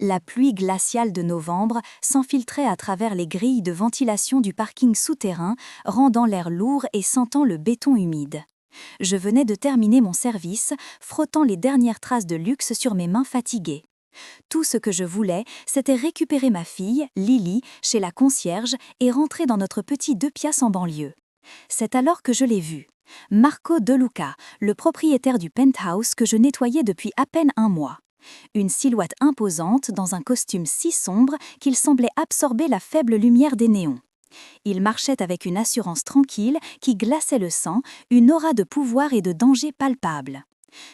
La pluie glaciale de novembre s'infiltrait à travers les grilles de ventilation du parking souterrain, rendant l'air lourd et sentant le béton humide. Je venais de terminer mon service, frottant les dernières traces de luxe sur mes mains fatiguées. Tout ce que je voulais, c'était récupérer ma fille, Lily, chez la concierge et rentrer dans notre petit 2 piastres en banlieue. C'est alors que je l'ai vu. Marco De Luca, le propriétaire du penthouse que je nettoyais depuis à peine un mois. Une silhouette imposante dans un costume si sombre qu'il semblait absorber la faible lumière des néons. Il marchait avec une assurance tranquille qui glaçait le sang, une aura de pouvoir et de danger palpable.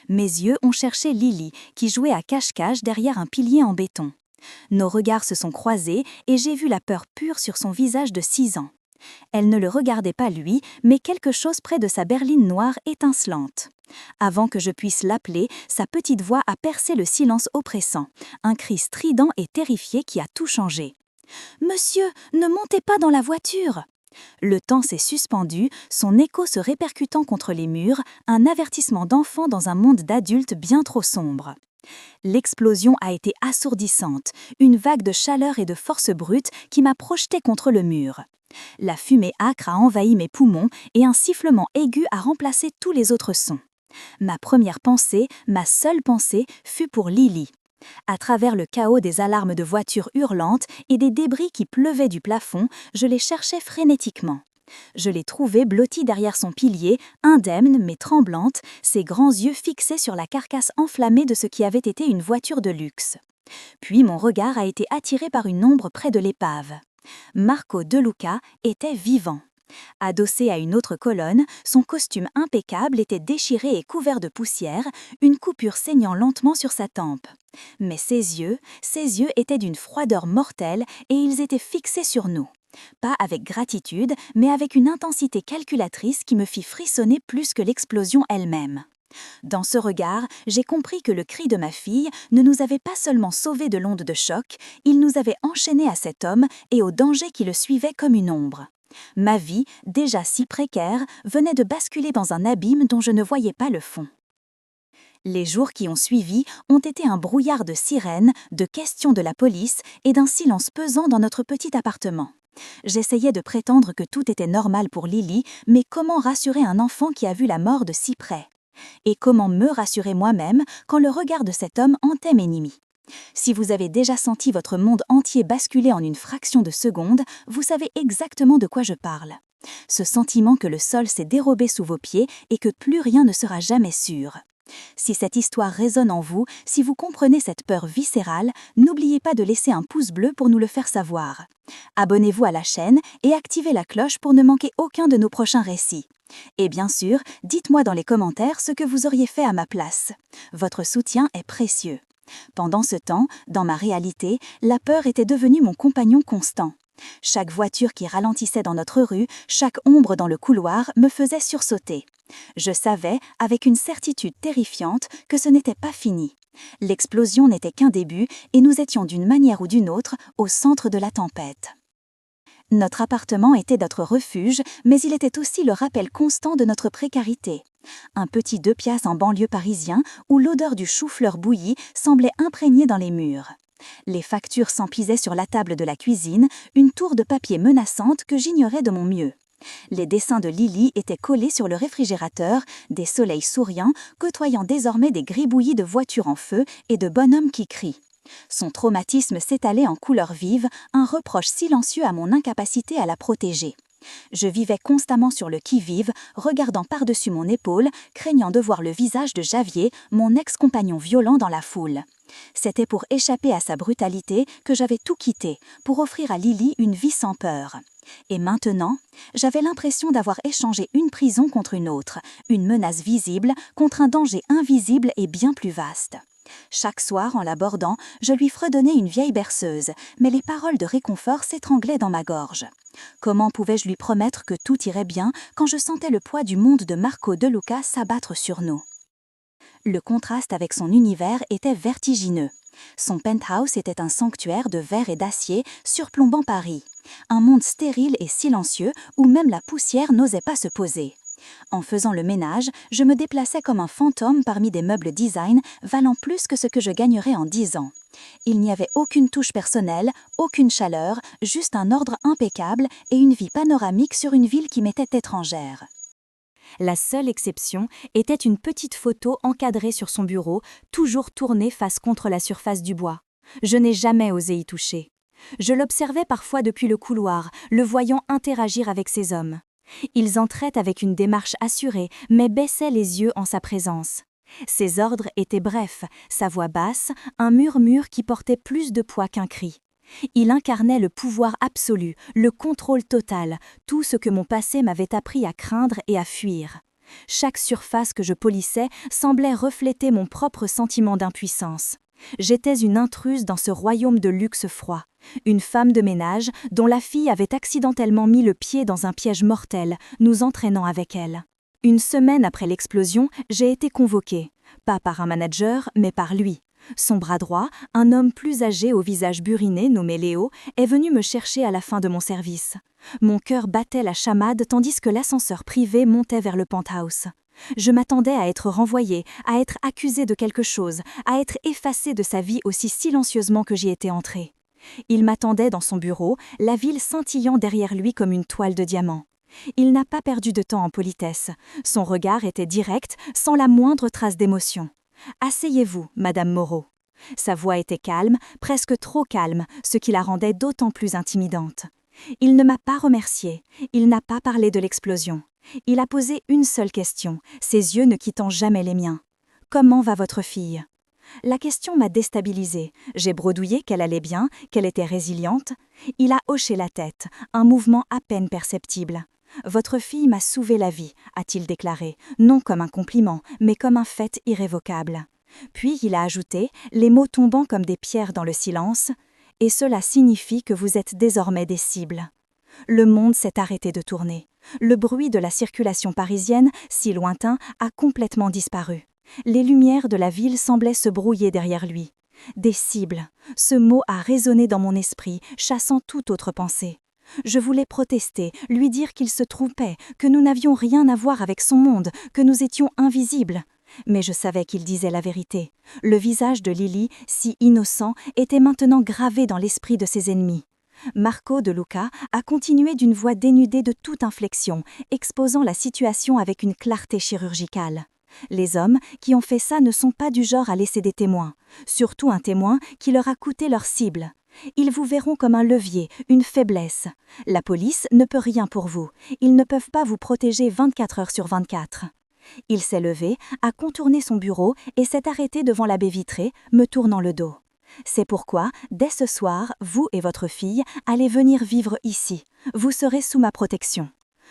Mes yeux ont cherché Lily, qui jouait à cache-cache derrière un pilier en béton. Nos regards se sont croisés et j'ai vu la peur pure sur son visage de 6 ans. Elle ne le regardait pas lui, mais quelque chose près de sa berline noire étincelante. Avant que je puisse l'appeler, sa petite voix a percé le silence oppressant, un cri strident et terrifié qui a tout changé. « Monsieur, ne montez pas dans la voiture !» Le temps s'est suspendu, son écho se répercutant contre les murs, un avertissement d'enfant dans un monde d'adultes bien trop sombre. L'explosion a été assourdissante, une vague de chaleur et de force brute qui m'a projeté contre le mur. La fumée âcre a envahi mes poumons et un sifflement aigu a remplacé tous les autres sons. Ma première pensée, ma seule pensée, fut pour Lily. À travers le chaos des alarmes de voitures hurlantes et des débris qui pleuvaient du plafond, je les cherchais frénétiquement. Je l'ai trouvée blottie derrière son pilier, indemne mais tremblante, ses grands yeux fixés sur la carcasse enflammée de ce qui avait été une voiture de luxe. Puis mon regard a été attiré par une ombre près de l'épave. Marco De Luca était vivant. Adossé à une autre colonne, son costume impeccable était déchiré et couvert de poussière, une coupure saignant lentement sur sa tempe. Mais ses yeux étaient d'une froideur mortelle et ils étaient fixés sur nous. Pas avec gratitude, mais avec une intensité calculatrice qui me fit frissonner plus que l'explosion elle-même. Dans ce regard, j'ai compris que le cri de ma fille ne nous avait pas seulement sauvés de l'onde de choc, il nous avait enchaînés à cet homme et au danger qui le suivait comme une ombre. Ma vie, déjà si précaire, venait de basculer dans un abîme dont je ne voyais pas le fond. Les jours qui ont suivi ont été un brouillard de sirènes, de questions de la police et d'un silence pesant dans notre petit appartement. J'essayais de prétendre que tout était normal pour Lily, mais comment rassurer un enfant qui a vu la mort de si près ? Et comment me rassurer moi-même quand le regard de cet homme hantait mes nuits ? Si vous avez déjà senti votre monde entier basculer en une fraction de seconde, vous savez exactement de quoi je parle. Ce sentiment que le sol s'est dérobé sous vos pieds et que plus rien ne sera jamais sûr. Si cette histoire résonne en vous, si vous comprenez cette peur viscérale, n'oubliez pas de laisser un pouce bleu pour nous le faire savoir. Abonnez-vous à la chaîne et activez la cloche pour ne manquer aucun de nos prochains récits. Et bien sûr, dites-moi dans les commentaires ce que vous auriez fait à ma place. Votre soutien est précieux. Pendant ce temps, dans ma réalité, la peur était devenue mon compagnon constant. Chaque voiture qui ralentissait dans notre rue, chaque ombre dans le couloir me faisait sursauter. Je savais, avec une certitude terrifiante, que ce n'était pas fini. L'explosion n'était qu'un début et nous étions d'une manière ou d'une autre au centre de la tempête. Notre appartement était notre refuge, mais il était aussi le rappel constant de notre précarité. Un petit 2 piastres en banlieue parisien où l'odeur du chou-fleur bouilli semblait imprégnée dans les murs. Les factures s'empisaient sur la table de la cuisine, une tour de papier menaçante que j'ignorais de mon mieux. Les dessins de Lily étaient collés sur le réfrigérateur, des soleils souriants, côtoyant désormais des gribouillis de voitures en feu et de bonhommes qui crient. Son traumatisme s'étalait en couleurs vives, un reproche silencieux à mon incapacité à la protéger. Je vivais constamment sur le qui-vive, regardant par-dessus mon épaule, craignant de voir le visage de Javier, mon ex-compagnon violent dans la foule. C'était pour échapper à sa brutalité que j'avais tout quitté, pour offrir à Lily une vie sans peur. Et maintenant, j'avais l'impression d'avoir échangé une prison contre une autre, une menace visible contre un danger invisible et bien plus vaste. Chaque soir, en l'abordant, je lui fredonnais une vieille berceuse, mais les paroles de réconfort s'étranglaient dans ma gorge. Comment pouvais-je lui promettre que tout irait bien quand je sentais le poids du monde de Marco De Luca s'abattre sur nous ? Le contraste avec son univers était vertigineux. Son penthouse était un sanctuaire de verre et d'acier surplombant Paris. Un monde stérile et silencieux où même la poussière n'osait pas se poser. En faisant le ménage, je me déplaçais comme un fantôme parmi des meubles design valant plus que ce que je gagnerais en 10 ans. Il n'y avait aucune touche personnelle, aucune chaleur, juste un ordre impeccable et une vie panoramique sur une ville qui m'était étrangère. La seule exception était une petite photo encadrée sur son bureau, toujours tournée face contre la surface du bois. Je n'ai jamais osé y toucher. Je l'observais parfois depuis le couloir, le voyant interagir avec ses hommes. Ils entraient avec une démarche assurée, mais baissaient les yeux en sa présence. Ses ordres étaient brefs, sa voix basse, un murmure qui portait plus de poids qu'un cri. Il incarnait le pouvoir absolu, le contrôle total, tout ce que mon passé m'avait appris à craindre et à fuir. Chaque surface que je polissais semblait refléter mon propre sentiment d'impuissance. J'étais une intruse dans ce royaume de luxe froid, une femme de ménage dont la fille avait accidentellement mis le pied dans un piège mortel, nous entraînant avec elle. Une semaine après l'explosion, j'ai été convoquée, pas par un manager, mais par lui. Son bras droit, un homme plus âgé au visage buriné nommé Léo, est venu me chercher à la fin de mon service. Mon cœur battait la chamade tandis que l'ascenseur privé montait vers le penthouse. Je m'attendais à être renvoyée, à être accusée de quelque chose, à être effacée de sa vie aussi silencieusement que j'y étais entrée. Il m'attendait dans son bureau, la ville scintillant derrière lui comme une toile de diamant. Il n'a pas perdu de temps en politesse. Son regard était direct, sans la moindre trace d'émotion. « Asseyez-vous, Madame Moreau ». Sa voix était calme, presque trop calme, ce qui la rendait d'autant plus intimidante. Il ne m'a pas remerciée, il n'a pas parlé de l'explosion. Il a posé une seule question, ses yeux ne quittant jamais les miens. « Comment va votre fille ?» La question m'a déstabilisée. J'ai bredouillé qu'elle allait bien, qu'elle était résiliente. Il a hoché la tête, un mouvement à peine perceptible. « Votre fille m'a sauvé la vie », a-t-il déclaré, non comme un compliment, mais comme un fait irrévocable. Puis il a ajouté, les mots tombant comme des pierres dans le silence, « Et cela signifie que vous êtes désormais des cibles ». Le monde s'est arrêté de tourner. Le bruit de la circulation parisienne, si lointain, a complètement disparu. Les lumières de la ville semblaient se brouiller derrière lui. Des cibles. Ce mot a résonné dans mon esprit, chassant toute autre pensée. Je voulais protester, lui dire qu'il se trompait, que nous n'avions rien à voir avec son monde, que nous étions invisibles. Mais je savais qu'il disait la vérité. Le visage de Lily, si innocent, était maintenant gravé dans l'esprit de ses ennemis. Marco De Luca a continué d'une voix dénudée de toute inflexion, exposant la situation avec une clarté chirurgicale. Les hommes qui ont fait ça ne sont pas du genre à laisser des témoins, surtout un témoin qui leur a coûté leur cible. Ils vous verront comme un levier, une faiblesse. La police ne peut rien pour vous. Ils ne peuvent pas vous protéger 24 heures sur 24. Il s'est levé, a contourné son bureau et s'est arrêté devant la baie vitrée, me tournant le dos. C'est pourquoi, dès ce soir, vous et votre fille allez venir vivre ici. Vous serez sous ma protection.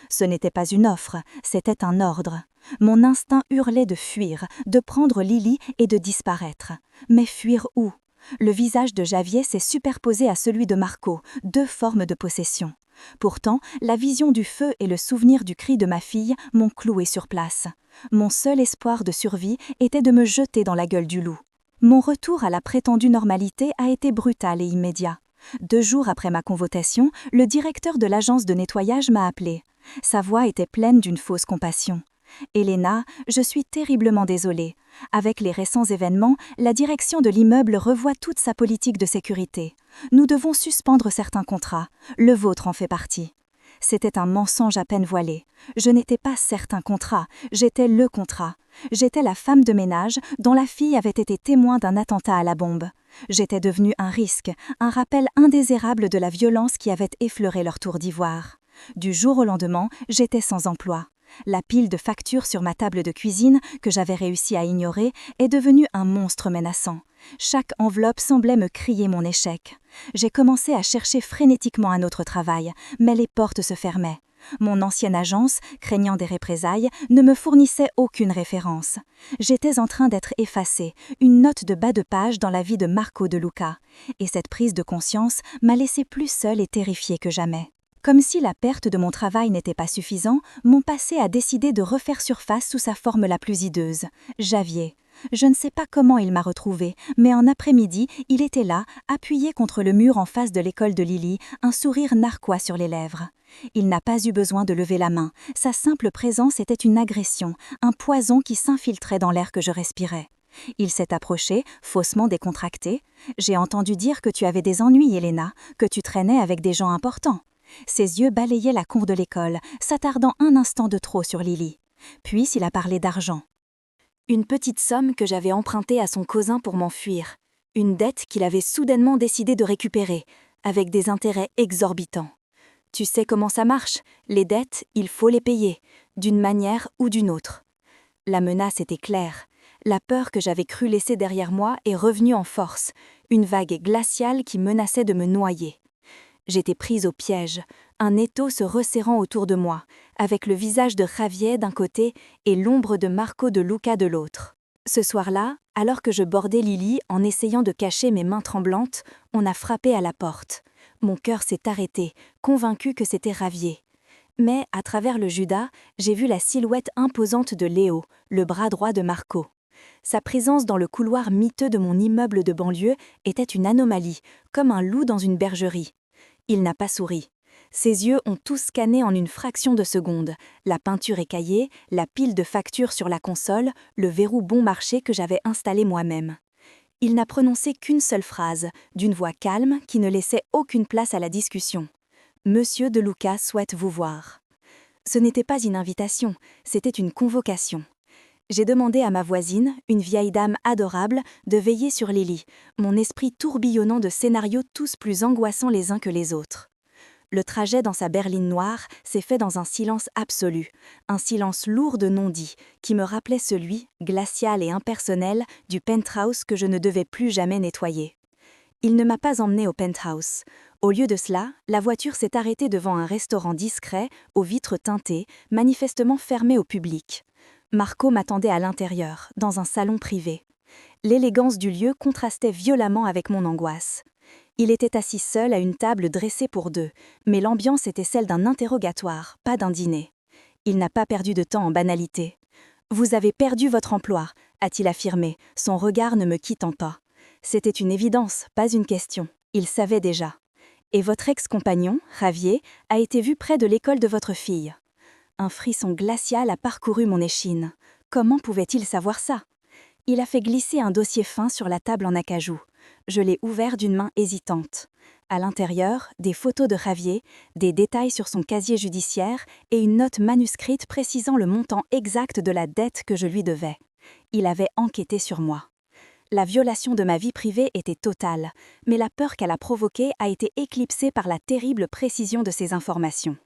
Ce n'était pas une offre, c'était un ordre. Mon instinct hurlait de fuir, de prendre Lily et de disparaître. Mais fuir où ? Le visage de Javier s'est superposé à celui de Marco, deux formes de possession. Pourtant, la vision du feu et le souvenir du cri de ma fille m'ont cloué sur place. Mon seul espoir de survie était de me jeter dans la gueule du loup. Mon retour à la prétendue normalité a été brutal et immédiat. 2 jours après ma convocation, le directeur de l'agence de nettoyage m'a appelé. Sa voix était pleine d'une fausse compassion. « Elena, je suis terriblement désolée. Avec les récents événements, la direction de l'immeuble revoit toute sa politique de sécurité. Nous devons suspendre certains contrats. Le vôtre en fait partie. » C'était un mensonge à peine voilé. Je n'étais pas certain contrat, j'étais le contrat. J'étais la femme de ménage dont la fille avait été témoin d'un attentat à la bombe. J'étais devenue un risque, un rappel indésirable de la violence qui avait effleuré leur tour d'ivoire. Du jour au lendemain, j'étais sans emploi. La pile de factures sur ma table de cuisine, que j'avais réussi à ignorer, est devenue un monstre menaçant. Chaque enveloppe semblait me crier mon échec. J'ai commencé à chercher frénétiquement un autre travail, mais les portes se fermaient. Mon ancienne agence, craignant des représailles, ne me fournissait aucune référence. J'étais en train d'être effacée, une note de bas de page dans la vie de Marco De Luca. Et cette prise de conscience m'a laissée plus seule et terrifiée que jamais. Comme si la perte de mon travail n'était pas suffisant, mon passé a décidé de refaire surface sous sa forme la plus hideuse, Javier. Je ne sais pas comment il m'a retrouvée, mais en après-midi, il était là, appuyé contre le mur en face de l'école de Lily, un sourire narquois sur les lèvres. Il n'a pas eu besoin de lever la main. Sa simple présence était une agression, un poison qui s'infiltrait dans l'air que je respirais. Il s'est approché, faussement décontracté. « J'ai entendu dire que tu avais des ennuis, Elena, que tu traînais avec des gens importants. » Ses yeux balayaient la cour de l'école, s'attardant un instant de trop sur Lily. Puis il a parlé d'argent. Une petite somme que j'avais empruntée à son cousin pour m'enfuir. Une dette qu'il avait soudainement décidé de récupérer, avec des intérêts exorbitants. Tu sais comment ça marche, les dettes, il faut les payer, d'une manière ou d'une autre. La menace était claire. La peur que j'avais cru laisser derrière moi est revenue en force, une vague glaciale qui menaçait de me noyer. J'étais prise au piège, un étau se resserrant autour de moi, avec le visage de Javier d'un côté et l'ombre de Marco de Luca de l'autre. Ce soir-là, alors que je bordais Lily en essayant de cacher mes mains tremblantes, on a frappé à la porte. Mon cœur s'est arrêté, convaincu que c'était Javier. Mais, à travers le Judas, j'ai vu la silhouette imposante de Léo, le bras droit de Marco. Sa présence dans le couloir miteux de mon immeuble de banlieue était une anomalie, comme un loup dans une bergerie. Il n'a pas souri. Ses yeux ont tout scanné en une fraction de seconde, la peinture écaillée, la pile de factures sur la console, le verrou bon marché que j'avais installé moi-même. Il n'a prononcé qu'une seule phrase, d'une voix calme qui ne laissait aucune place à la discussion. « Monsieur De Luca souhaite vous voir. » Ce n'était pas une invitation, c'était une convocation. J'ai demandé à ma voisine, une vieille dame adorable, de veiller sur Lily, mon esprit tourbillonnant de scénarios tous plus angoissants les uns que les autres. Le trajet dans sa berline noire s'est fait dans un silence absolu, un silence lourd de non-dits, qui me rappelait celui, glacial et impersonnel, du penthouse que je ne devais plus jamais nettoyer. Il ne m'a pas emmené au penthouse. Au lieu de cela, la voiture s'est arrêtée devant un restaurant discret, aux vitres teintées, manifestement fermé au public. Marco m'attendait à l'intérieur, dans un salon privé. L'élégance du lieu contrastait violemment avec mon angoisse. Il était assis seul à une table dressée pour deux, mais l'ambiance était celle d'un interrogatoire, pas d'un dîner. Il n'a pas perdu de temps en banalité. « Vous avez perdu votre emploi », a-t-il affirmé, son regard ne me quittant pas. C'était une évidence, pas une question. Il savait déjà. « Et votre ex-compagnon, Javier, a été vu près de l'école de votre fille. » Un frisson glacial a parcouru mon échine. Comment pouvait-il savoir ça? Il a fait glisser un dossier fin sur la table en acajou. Je l'ai ouvert d'une main hésitante. À l'intérieur, des photos de Javier, des détails sur son casier judiciaire et une note manuscrite précisant le montant exact de la dette que je lui devais. Il avait enquêté sur moi. La violation de ma vie privée était totale, mais la peur qu'elle a provoquée a été éclipsée par la terrible précision de ces informations.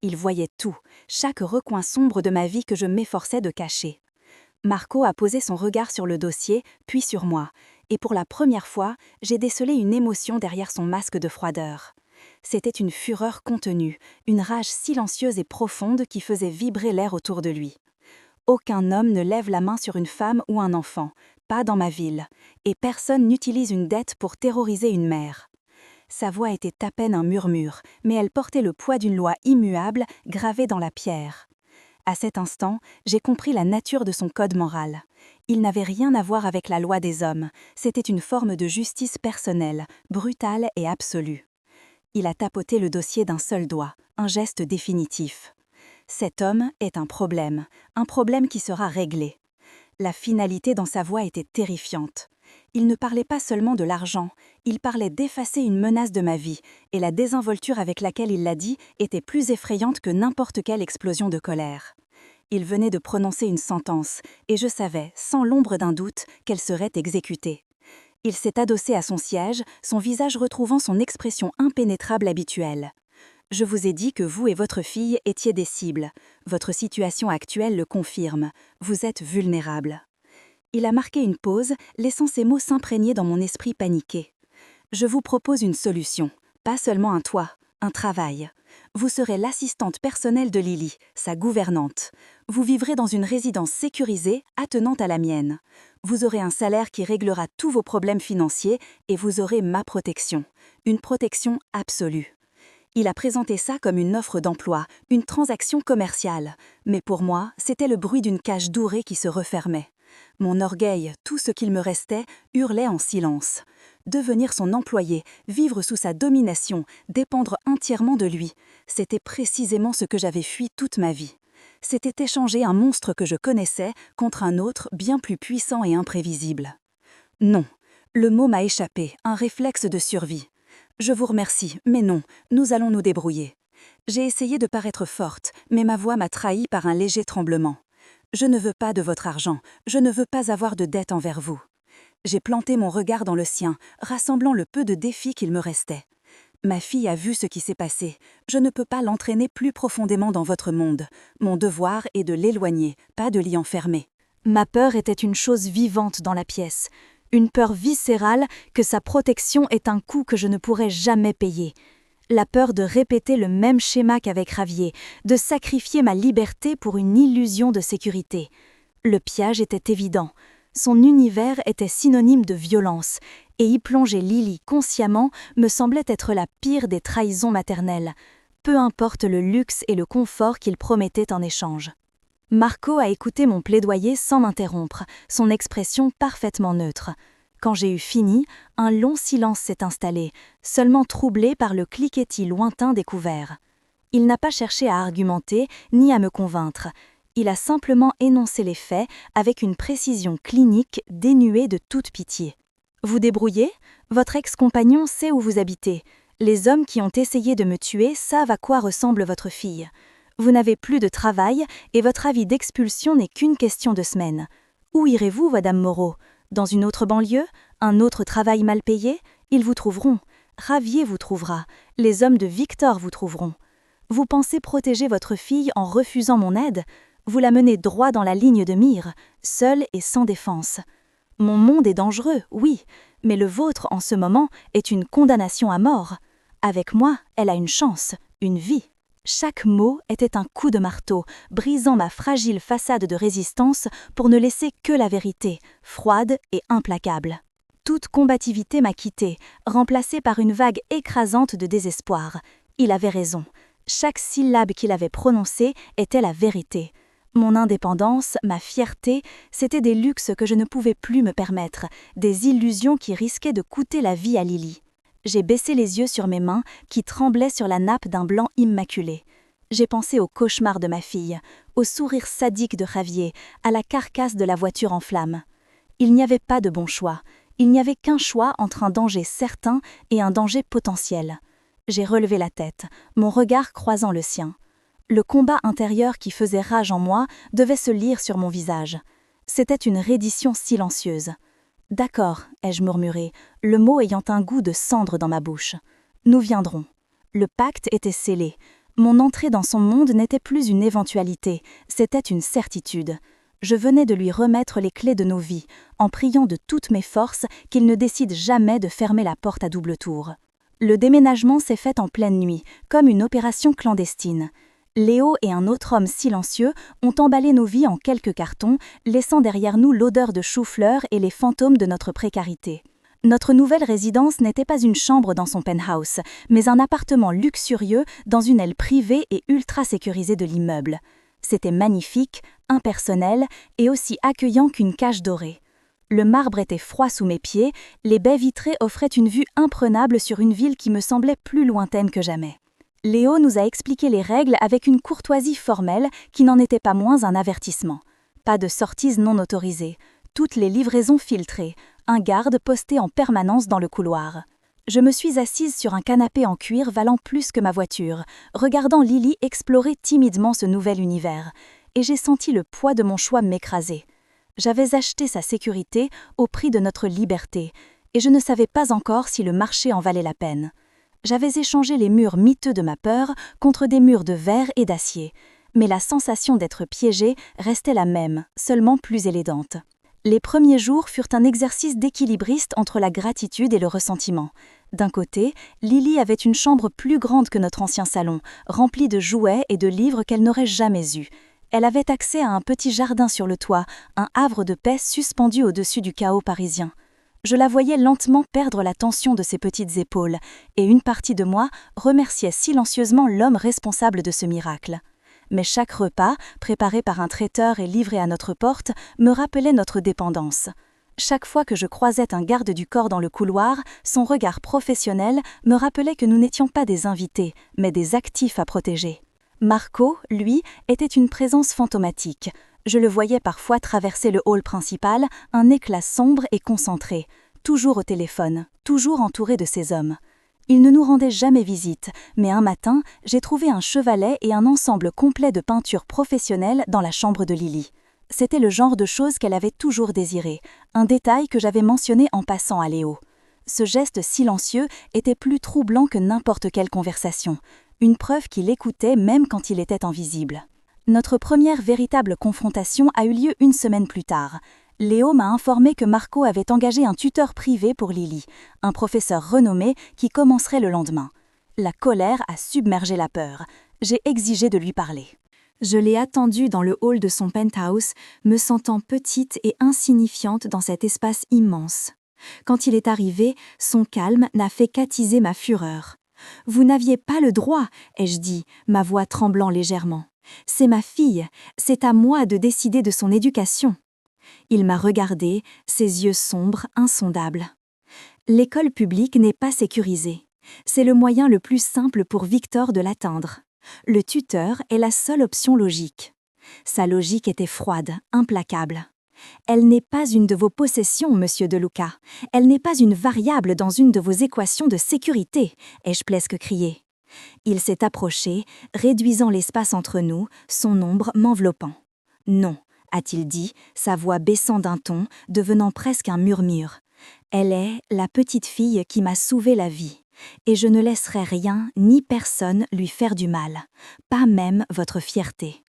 Il voyait tout, chaque recoin sombre de ma vie que je m'efforçais de cacher. Marco a posé son regard sur le dossier, puis sur moi, et pour la première fois, j'ai décelé une émotion derrière son masque de froideur. C'était une fureur contenue, une rage silencieuse et profonde qui faisait vibrer l'air autour de lui. Aucun homme ne lève la main sur une femme ou un enfant, pas dans ma ville, et personne n'utilise une dette pour terroriser une mère. Sa voix était à peine un murmure, mais elle portait le poids d'une loi immuable gravée dans la pierre. À cet instant, j'ai compris la nature de son code moral. Il n'avait rien à voir avec la loi des hommes, c'était une forme de justice personnelle, brutale et absolue. Il a tapoté le dossier d'un seul doigt, un geste définitif. Cet homme est un problème qui sera réglé. La finalité dans sa voix était terrifiante. Il ne parlait pas seulement de l'argent, il parlait d'effacer une menace de ma vie, et la désinvolture avec laquelle il l'a dit était plus effrayante que n'importe quelle explosion de colère. Il venait de prononcer une sentence, et je savais, sans l'ombre d'un doute, qu'elle serait exécutée. Il s'est adossé à son siège, son visage retrouvant son expression impénétrable habituelle. « Je vous ai dit que vous et votre fille étiez des cibles. Votre situation actuelle le confirme. Vous êtes vulnérable. » Il a marqué une pause, laissant ces mots s'imprégner dans mon esprit paniqué. « Je vous propose une solution, pas seulement un toit, un travail. Vous serez l'assistante personnelle de Lily, sa gouvernante. Vous vivrez dans une résidence sécurisée, attenante à la mienne. Vous aurez un salaire qui réglera tous vos problèmes financiers et vous aurez ma protection, une protection absolue. » Il a présenté ça comme une offre d'emploi, une transaction commerciale. Mais pour moi, c'était le bruit d'une cage dorée qui se refermait. Mon orgueil, tout ce qu'il me restait, hurlait en silence. devenir son employé, vivre sous sa domination, dépendre entièrement de lui. C'était précisément ce que j'avais fui toute ma vie. C'était échanger un monstre que je connaissais contre un autre bien plus puissant et imprévisible. Non, le mot m'a échappé, un réflexe de survie. Je vous remercie, mais non, nous allons nous débrouiller. J'ai essayé de paraître forte, mais ma voix m'a trahi par un léger tremblement. Je ne veux pas de votre argent, je ne veux pas avoir de dette envers vous. J'ai planté mon regard dans le sien, rassemblant le peu de défis qu'il me restait. Ma fille a vu ce qui s'est passé. Je ne peux pas l'entraîner plus profondément dans votre monde. Mon devoir est de l'éloigner, pas de l'y enfermer. Ma peur était une chose vivante dans la pièce. Une peur viscérale que sa protection est un coût que je ne pourrais jamais payer. La peur de répéter le même schéma qu'avec Ravier, de sacrifier ma liberté pour une illusion de sécurité. Le piège était évident. Son univers était synonyme de violence, et y plonger Lily consciemment me semblait être la pire des trahisons maternelles, peu importe le luxe et le confort qu'il promettait en échange. Marco a écouté mon plaidoyer sans m'interrompre, son expression parfaitement neutre. Quand j'ai eu fini, un long silence s'est installé, seulement troublé par le cliquetis lointain des couverts. Il n'a pas cherché à argumenter ni à me convaincre. Il a simplement énoncé les faits avec une précision clinique dénuée de toute pitié. Vous débrouillez? Votre ex-compagnon sait où vous habitez. Les hommes qui ont essayé de me tuer savent à quoi ressemble votre fille. Vous n'avez plus de travail et votre avis d'expulsion n'est qu'une question de semaines. Où irez-vous, Madame Moreau? Dans une autre banlieue? Un autre travail mal payé? Ils vous trouveront. Ravier vous trouvera. Les hommes de Victor vous trouveront. Vous pensez protéger votre fille en refusant mon aide? Vous la menez droit dans la ligne de mire, seule et sans défense. Mon monde est dangereux, oui, mais le vôtre en ce moment est une condamnation à mort. Avec moi, elle a une chance, une vie. Chaque mot était un coup de marteau, brisant ma fragile façade de résistance pour ne laisser que la vérité, froide et implacable. Toute combativité m'a quittée, remplacée par une vague écrasante de désespoir. Il avait raison. Chaque syllabe qu'il avait prononcée était la vérité. Mon indépendance, ma fierté, c'étaient des luxes que je ne pouvais plus me permettre, des illusions qui risquaient de coûter la vie à Lily. J'ai baissé les yeux sur mes mains qui tremblaient sur la nappe d'un blanc immaculé. J'ai pensé au cauchemar de ma fille, au sourire sadique de Javier, à la carcasse de la voiture en flammes. Il n'y avait pas de bon choix. Il n'y avait qu'un choix entre un danger certain et un danger potentiel. J'ai relevé la tête, mon regard croisant le sien. Le combat intérieur qui faisait rage en moi devait se lire sur mon visage. C'était une reddition silencieuse. « D'accord », ai-je murmuré, le mot ayant un goût de cendre dans ma bouche. « Nous viendrons. » Le pacte était scellé. Mon entrée dans son monde n'était plus une éventualité, c'était une certitude. Je venais de lui remettre les clés de nos vies, en priant de toutes mes forces qu'il ne décide jamais de fermer la porte à double tour. Le déménagement s'est fait en pleine nuit, comme une opération clandestine. Léo et un autre homme silencieux ont emballé nos vies en quelques cartons, laissant derrière nous l'odeur de chou-fleur et les fantômes de notre précarité. Notre nouvelle résidence n'était pas une chambre dans son penthouse, mais un appartement luxurieux dans une aile privée et ultra sécurisée de l'immeuble. C'était magnifique, impersonnel et aussi accueillant qu'une cage dorée. Le marbre était froid sous mes pieds, les baies vitrées offraient une vue imprenable sur une ville qui me semblait plus lointaine que jamais. Léo nous a expliqué les règles avec une courtoisie formelle qui n'en était pas moins un avertissement. Pas de sorties non autorisées, toutes les livraisons filtrées, un garde posté en permanence dans le couloir. Je me suis assise sur un canapé en cuir valant plus que ma voiture, regardant Lily explorer timidement ce nouvel univers, et j'ai senti le poids de mon choix m'écraser. J'avais acheté sa sécurité au prix de notre liberté, et je ne savais pas encore si le marché en valait la peine. J'avais échangé les murs miteux de ma peur contre des murs de verre et d'acier, mais la sensation d'être piégée restait la même, seulement plus élédante. Les premiers jours furent un exercice d'équilibriste entre la gratitude et le ressentiment. D'un côté, Lily avait une chambre plus grande que notre ancien salon, remplie de jouets et de livres qu'elle n'aurait jamais eus. Elle avait accès à un petit jardin sur le toit, un havre de paix suspendu au-dessus du chaos parisien. Je la voyais lentement perdre la tension de ses petites épaules, et une partie de moi remerciait silencieusement l'homme responsable de ce miracle. Mais chaque repas, préparé par un traiteur et livré à notre porte, me rappelait notre dépendance. Chaque fois que je croisais un garde du corps dans le couloir, son regard professionnel me rappelait que nous n'étions pas des invités, mais des actifs à protéger. Marco, lui, était une présence fantomatique. Je le voyais parfois traverser le hall principal, un éclat sombre et concentré, toujours au téléphone, toujours entouré de ses hommes. Il ne nous rendait jamais visite, mais un matin, j'ai trouvé un chevalet et un ensemble complet de peintures professionnelles dans la chambre de Lily. C'était le genre de choses qu'elle avait toujours désiré, un détail que j'avais mentionné en passant à Léo. Ce geste silencieux était plus troublant que n'importe quelle conversation, une preuve qu'il écoutait même quand il était invisible. Notre première véritable confrontation a eu lieu une semaine plus tard. Léo m'a informé que Marco avait engagé un tuteur privé pour Lily, un professeur renommé qui commencerait le lendemain. La colère a submergé la peur. J'ai exigé de lui parler. Je l'ai attendu dans le hall de son penthouse, me sentant petite et insignifiante dans cet espace immense. Quand il est arrivé, son calme n'a fait qu'attiser ma fureur. « Vous n'aviez pas le droit », ai-je dit, ma voix tremblant légèrement. « C'est ma fille, c'est à moi de décider de son éducation. » Il m'a regardé, ses yeux sombres, insondables. « L'école publique n'est pas sécurisée. C'est le moyen le plus simple pour Victor de l'atteindre. Le tuteur est la seule option logique. » Sa logique était froide, implacable. « Elle n'est pas une de vos possessions, monsieur De Luca. Elle n'est pas une variable dans une de vos équations de sécurité, ai-je presque crié. Il s'est approché, réduisant l'espace entre nous, son ombre m'enveloppant. « Non, a-t-il dit, sa voix baissant d'un ton, devenant presque un murmure. Elle est la petite fille qui m'a sauvé la vie. Et je ne laisserai rien ni personne lui faire du mal, pas même votre fierté. »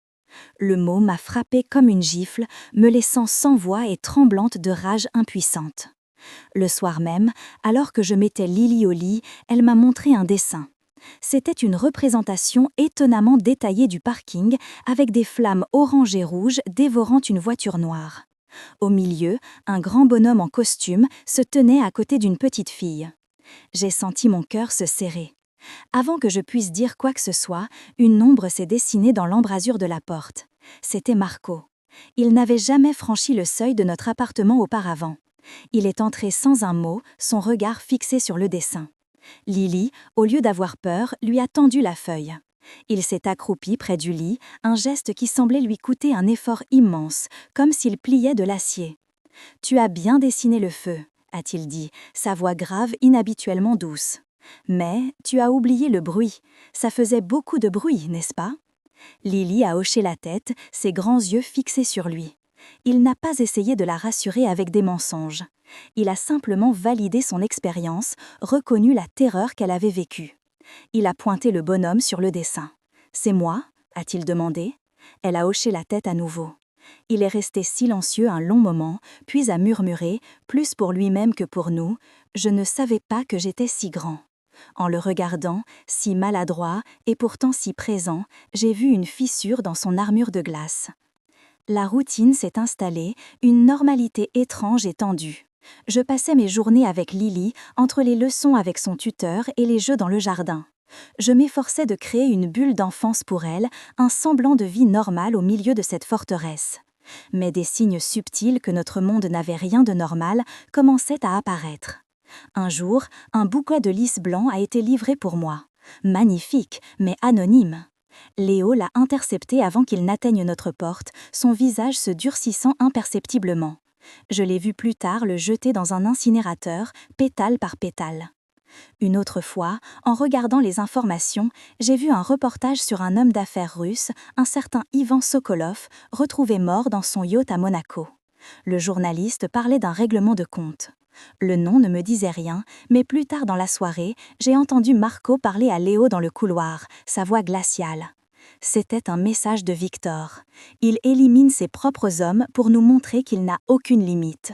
Le mot m'a frappée comme une gifle, me laissant sans voix et tremblante de rage impuissante. Le soir même, alors que je mettais Lily au lit, elle m'a montré un dessin. C'était une représentation étonnamment détaillée du parking, avec des flammes orange et rouge dévorant une voiture noire. Au milieu, un grand bonhomme en costume se tenait à côté d'une petite fille. J'ai senti mon cœur se serrer. Avant que je puisse dire quoi que ce soit, une ombre s'est dessinée dans l'embrasure de la porte. C'était Marco. Il n'avait jamais franchi le seuil de notre appartement auparavant. Il est entré sans un mot, son regard fixé sur le dessin. Lily, au lieu d'avoir peur, lui a tendu la feuille. Il s'est accroupi près du lit, un geste qui semblait lui coûter un effort immense, comme s'il pliait de l'acier. « Tu as bien dessiné le feu », a-t-il dit, sa voix grave inhabituellement douce. « Mais tu as oublié le bruit. Ça faisait beaucoup de bruit, n'est-ce pas ?» Lily a hoché la tête, ses grands yeux fixés sur lui. Il n'a pas essayé de la rassurer avec des mensonges. Il a simplement validé son expérience, reconnu la terreur qu'elle avait vécue. Il a pointé le bonhomme sur le dessin. « C'est moi ?» a-t-il demandé. Elle a hoché la tête à nouveau. Il est resté silencieux un long moment, puis a murmuré, plus pour lui-même que pour nous, « Je ne savais pas que j'étais si grand. » En le regardant, si maladroit et pourtant si présent, j'ai vu une fissure dans son armure de glace. La routine s'est installée, une normalité étrange et tendue. Je passais mes journées avec Lily, entre les leçons avec son tuteur et les jeux dans le jardin. Je m'efforçais de créer une bulle d'enfance pour elle, un semblant de vie normale au milieu de cette forteresse. Mais des signes subtils que notre monde n'avait rien de normal commençaient à apparaître. Un jour, un bouquet de lys blanc a été livré pour moi. Magnifique, mais anonyme. Léo l'a intercepté avant qu'il n'atteigne notre porte, son visage se durcissant imperceptiblement. Je l'ai vu plus tard le jeter dans un incinérateur, pétale par pétale. Une autre fois, en regardant les informations, j'ai vu un reportage sur un homme d'affaires russe, un certain Ivan Sokolov, retrouvé mort dans son yacht à Monaco. Le journaliste parlait d'un règlement de compte. Le nom ne me disait rien, mais plus tard dans la soirée, j'ai entendu Marco parler à Léo dans le couloir, sa voix glaciale. C'était un message de Victor. Il élimine ses propres hommes pour nous montrer qu'il n'a aucune limite.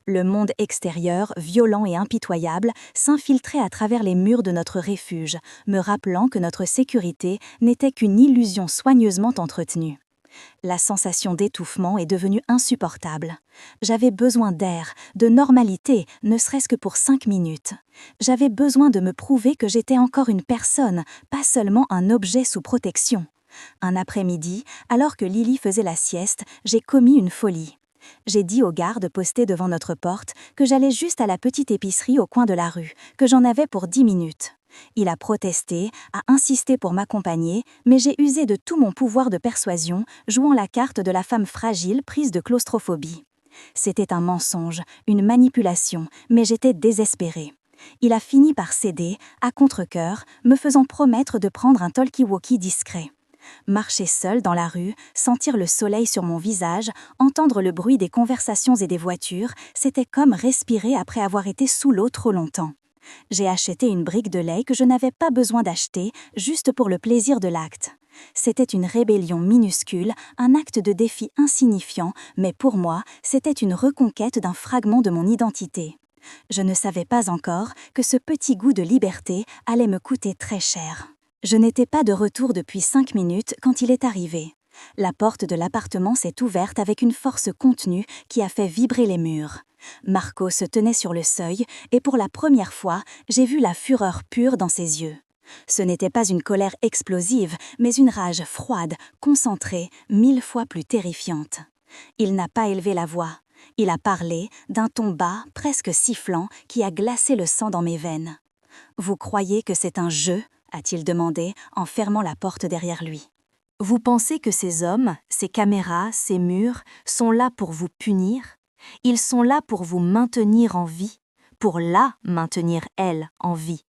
Le monde extérieur, violent et impitoyable, s'infiltrait à travers les murs de notre refuge, me rappelant que notre sécurité n'était qu'une illusion soigneusement entretenue. La sensation d'étouffement est devenue insupportable. J'avais besoin d'air, de normalité, ne serait-ce que pour 5 minutes. J'avais besoin de me prouver que j'étais encore une personne, pas seulement un objet sous protection. Un après-midi, alors que Lily faisait la sieste, j'ai commis une folie. J'ai dit au garde posté devant notre porte que j'allais juste à la petite épicerie au coin de la rue, que j'en avais pour 10 minutes. Il a protesté, a insisté pour m'accompagner, mais j'ai usé de tout mon pouvoir de persuasion, jouant la carte de la femme fragile prise de claustrophobie. C'était un mensonge, une manipulation, mais j'étais désespérée. Il a fini par céder, à contre-cœur, me faisant promettre de prendre un talkie-walkie discret. Marcher seul dans la rue, sentir le soleil sur mon visage, entendre le bruit des conversations et des voitures, c'était comme respirer après avoir été sous l'eau trop longtemps. J'ai acheté une brique de lait que je n'avais pas besoin d'acheter, juste pour le plaisir de l'acte. C'était une rébellion minuscule, un acte de défi insignifiant, mais pour moi, c'était une reconquête d'un fragment de mon identité. Je ne savais pas encore que ce petit goût de liberté allait me coûter très cher. Je n'étais pas de retour depuis 5 minutes quand il est arrivé. La porte de l'appartement s'est ouverte avec une force contenue qui a fait vibrer les murs. Marco se tenait sur le seuil et pour la première fois, j'ai vu la fureur pure dans ses yeux. Ce n'était pas une colère explosive, mais une rage froide, concentrée, 1000 fois plus terrifiante. Il n'a pas élevé la voix. Il a parlé d'un ton bas, presque sifflant, qui a glacé le sang dans mes veines. « Vous croyez que c'est un jeu ?» a-t-il demandé en fermant la porte derrière lui. « Vous pensez que ces hommes, ces caméras, ces murs, sont là pour vous punir ? Ils sont là pour vous maintenir en vie, pour la maintenir, elle, en vie. »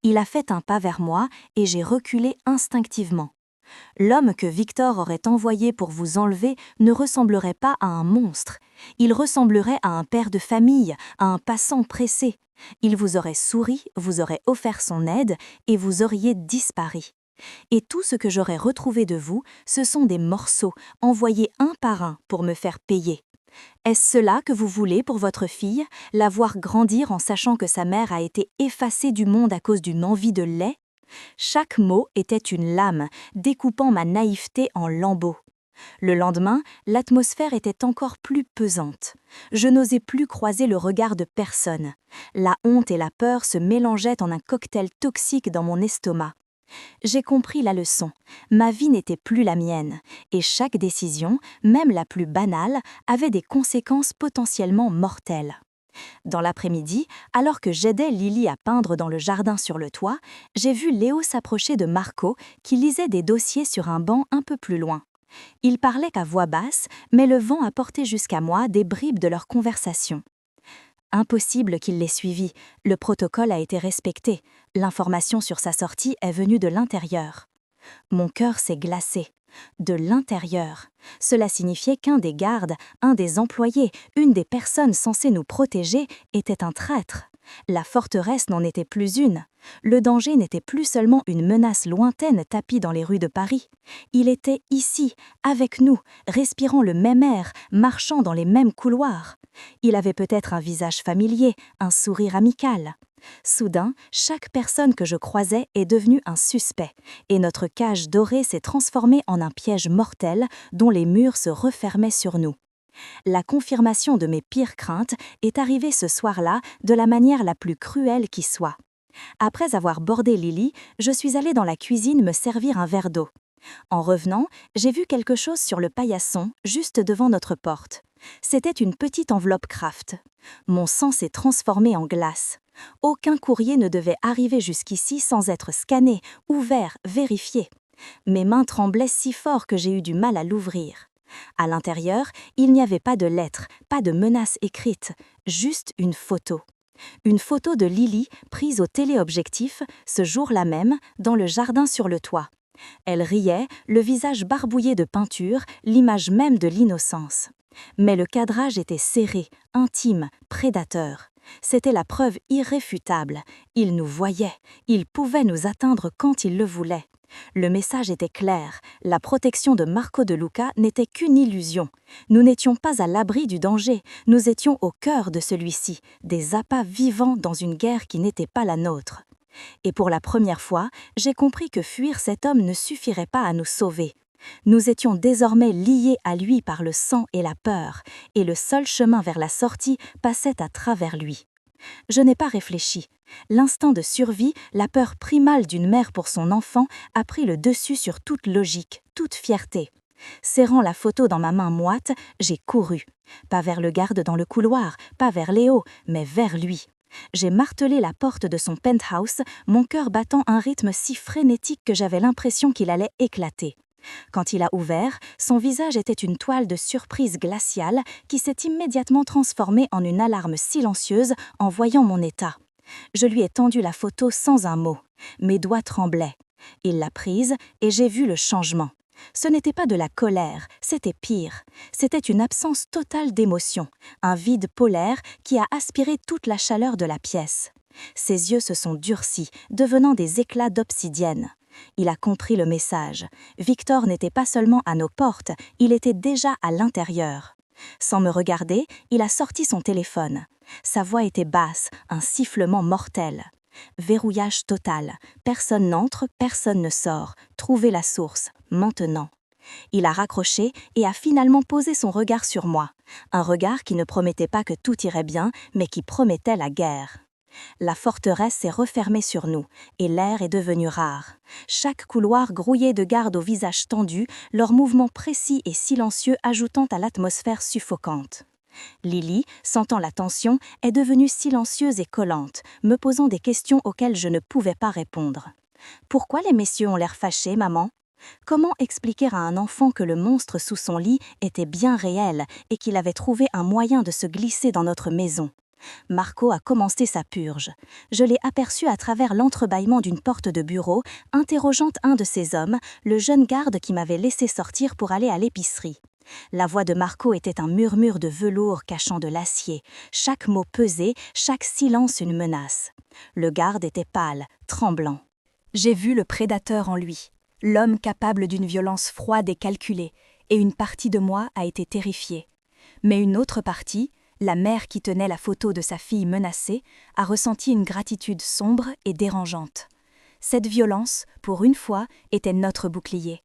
Il a fait un pas vers moi et j'ai reculé instinctivement. L'homme que Victor aurait envoyé pour vous enlever ne ressemblerait pas à un monstre. Il ressemblerait à un père de famille, à un passant pressé. Il vous aurait souri, vous aurait offert son aide et vous auriez disparu. Et tout ce que j'aurais retrouvé de vous, ce sont des morceaux envoyés un par un pour me faire payer. Est-ce cela que vous voulez pour votre fille, la voir grandir en sachant que sa mère a été effacée du monde à cause d'une envie de lait ? Chaque mot était une lame, découpant ma naïveté en lambeaux. Le lendemain, l'atmosphère était encore plus pesante. Je n'osais plus croiser le regard de personne. La honte et la peur se mélangeaient en un cocktail toxique dans mon estomac. J'ai compris la leçon. Ma vie n'était plus la mienne, et chaque décision, même la plus banale, avait des conséquences potentiellement mortelles. Dans l'après-midi, alors que j'aidais Lily à peindre dans le jardin sur le toit, j'ai vu Léo s'approcher de Marco qui lisait des dossiers sur un banc un peu plus loin. Ils parlaient à voix basse, mais le vent apportait jusqu'à moi des bribes de leur conversation. Impossible qu'il les suivît, le protocole a été respecté, l'information sur sa sortie est venue de l'intérieur. Mon cœur s'est glacé. De l'intérieur. Cela signifiait qu'un des gardes, un des employés, une des personnes censées nous protéger était un traître. La forteresse n'en était plus une. Le danger n'était plus seulement une menace lointaine tapie dans les rues de Paris. Il était ici, avec nous, respirant le même air, marchant dans les mêmes couloirs. Il avait peut-être un visage familier, un sourire amical. Soudain, chaque personne que je croisais est devenue un suspect, et notre cage dorée s'est transformée en un piège mortel dont les murs se refermaient sur nous. La confirmation de mes pires craintes est arrivée ce soir-là de la manière la plus cruelle qui soit. Après avoir bordé Lily, je suis allée dans la cuisine me servir un verre d'eau. En revenant, j'ai vu quelque chose sur le paillasson, juste devant notre porte. C'était une petite enveloppe Kraft. Mon sang s'est transformé en glace. Aucun courrier ne devait arriver jusqu'ici sans être scanné, ouvert, vérifié. Mes mains tremblaient si fort que j'ai eu du mal à l'ouvrir. À l'intérieur, il n'y avait pas de lettres, pas de menaces écrites, juste une photo. Une photo de Lily prise au téléobjectif, ce jour-là même, dans le jardin sur le toit. Elle riait, le visage barbouillé de peinture, l'image même de l'innocence. Mais le cadrage était serré, intime, prédateur. C'était la preuve irréfutable. Il nous voyait, il pouvait nous atteindre quand il le voulait. Le message était clair, la protection de Marco De Luca n'était qu'une illusion. Nous n'étions pas à l'abri du danger, nous étions au cœur de celui-ci, des appâts vivants dans une guerre qui n'était pas la nôtre. Et pour la première fois, j'ai compris que fuir cet homme ne suffirait pas à nous sauver. Nous étions désormais liés à lui par le sang et la peur, et le seul chemin vers la sortie passait à travers lui. Je n'ai pas réfléchi. L'instinct de survie, la peur primale d'une mère pour son enfant, a pris le dessus sur toute logique, toute fierté. Serrant la photo dans ma main moite, j'ai couru. Pas vers le garde dans le couloir, pas vers Léo, mais vers lui. J'ai martelé la porte de son penthouse, mon cœur battant un rythme si frénétique que j'avais l'impression qu'il allait éclater. Quand il a ouvert, son visage était une toile de surprise glaciale qui s'est immédiatement transformée en une alarme silencieuse en voyant mon état. Je lui ai tendu la photo sans un mot. Mes doigts tremblaient. Il l'a prise et j'ai vu le changement. Ce n'était pas de la colère, c'était pire. C'était une absence totale d'émotion, un vide polaire qui a aspiré toute la chaleur de la pièce. Ses yeux se sont durcis, devenant des éclats d'obsidienne. Il a compris le message. Victor n'était pas seulement à nos portes, il était déjà à l'intérieur. Sans me regarder, il a sorti son téléphone. Sa voix était basse, un sifflement mortel. Verrouillage total. Personne n'entre, personne ne sort. Trouvez la source, maintenant. Il a raccroché et a finalement posé son regard sur moi. Un regard qui ne promettait pas que tout irait bien, mais qui promettait la guerre. La forteresse s'est refermée sur nous, et l'air est devenu rare. Chaque couloir grouillait de gardes au visage tendu, leurs mouvements précis et silencieux ajoutant à l'atmosphère suffocante. Lily, sentant la tension, est devenue silencieuse et collante, me posant des questions auxquelles je ne pouvais pas répondre. Pourquoi les messieurs ont l'air fâchés, maman ? Comment expliquer à un enfant que le monstre sous son lit était bien réel et qu'il avait trouvé un moyen de se glisser dans notre maison ? Marco a commencé sa purge. Je l'ai aperçu à travers l'entrebâillement d'une porte de bureau, interrogeant un de ses hommes, le jeune garde qui m'avait laissé sortir pour aller à l'épicerie. La voix de Marco était un murmure de velours cachant de l'acier, chaque mot pesé, chaque silence une menace. Le garde était pâle, tremblant. J'ai vu le prédateur en lui, l'homme capable d'une violence froide et calculée, et une partie de moi a été terrifiée. Mais une autre partie, la mère qui tenait la photo de sa fille menacée, a ressenti une gratitude sombre et dérangeante. Cette violence, pour une fois, était notre bouclier.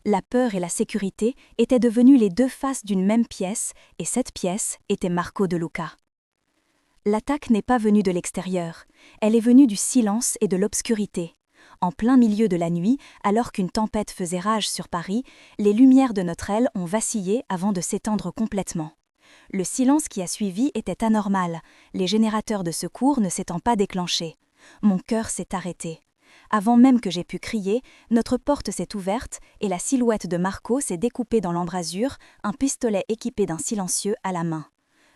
La peur et la sécurité étaient devenues les deux faces d'une même pièce, et cette pièce était Marco De Luca. L'attaque n'est pas venue de l'extérieur, elle est venue du silence et de l'obscurité. En plein milieu de la nuit, alors qu'une tempête faisait rage sur Paris, les lumières de notre aile ont vacillé avant de s'éteindre complètement. Le silence qui a suivi était anormal, les générateurs de secours ne s'étant pas déclenchés. Mon cœur s'est arrêté. Avant même que j'aie pu crier, notre porte s'est ouverte et la silhouette de Marco s'est découpée dans l'embrasure, un pistolet équipé d'un silencieux à la main.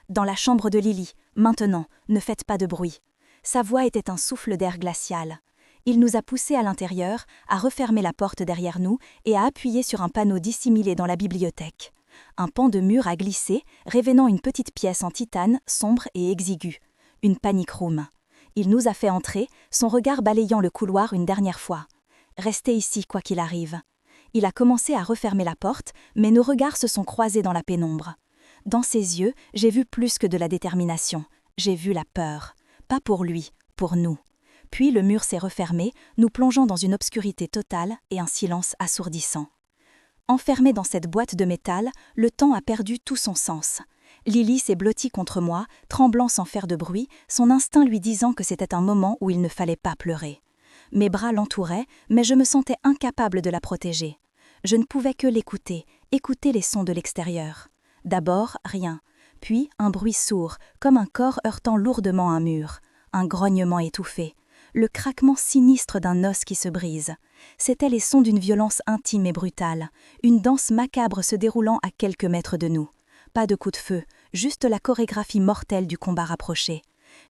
Dans la chambre de Lily, maintenant, ne faites pas de bruit. Sa voix était un souffle d'air glacial. Il nous a poussés à l'intérieur, a refermé la porte derrière nous et a appuyé sur un panneau dissimulé dans la bibliothèque. Un pan de mur a glissé, révélant une petite pièce en titane, sombre et exiguë. Une panic room. Il nous a fait entrer, son regard balayant le couloir une dernière fois. Restez ici, quoi qu'il arrive. Il a commencé à refermer la porte, mais nos regards se sont croisés dans la pénombre. Dans ses yeux, j'ai vu plus que de la détermination. J'ai vu la peur. Pas pour lui, pour nous. Puis le mur s'est refermé, nous plongeant dans une obscurité totale et un silence assourdissant. Enfermée dans cette boîte de métal, le temps a perdu tout son sens. Lily s'est blottie contre moi, tremblant sans faire de bruit, son instinct lui disant que c'était un moment où il ne fallait pas pleurer. Mes bras l'entouraient, mais je me sentais incapable de la protéger. Je ne pouvais que l'écouter, écouter les sons de l'extérieur. D'abord, rien. Puis, un bruit sourd, comme un corps heurtant lourdement un mur. Un grognement étouffé. Le craquement sinistre d'un os qui se brise. C'étaient les sons d'une violence intime et brutale, une danse macabre se déroulant à quelques mètres de nous. Pas de coup de feu, juste la chorégraphie mortelle du combat rapproché.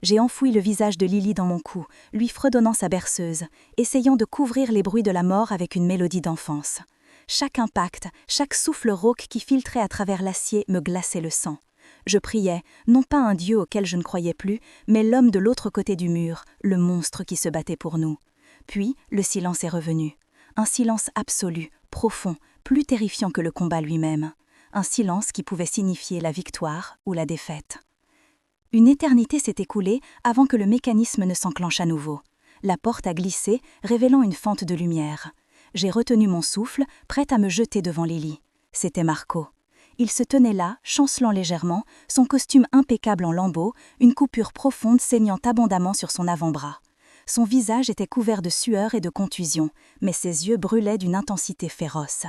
J'ai enfoui le visage de Lily dans mon cou, lui fredonnant sa berceuse, essayant de couvrir les bruits de la mort avec une mélodie d'enfance. Chaque impact, chaque souffle rauque qui filtrait à travers l'acier me glaçait le sang. Je priais, non pas un Dieu auquel je ne croyais plus, mais l'homme de l'autre côté du mur, le monstre qui se battait pour nous. Puis, le silence est revenu. Un silence absolu, profond, plus terrifiant que le combat lui-même. Un silence qui pouvait signifier la victoire ou la défaite. Une éternité s'est écoulée avant que le mécanisme ne s'enclenche à nouveau. La porte a glissé, révélant une fente de lumière. J'ai retenu mon souffle, prête à me jeter devant Lily. C'était Marco. Il se tenait là, chancelant légèrement, son costume impeccable en lambeaux, une coupure profonde saignant abondamment sur son avant-bras. Son visage était couvert de sueur et de contusion, mais ses yeux brûlaient d'une intensité féroce.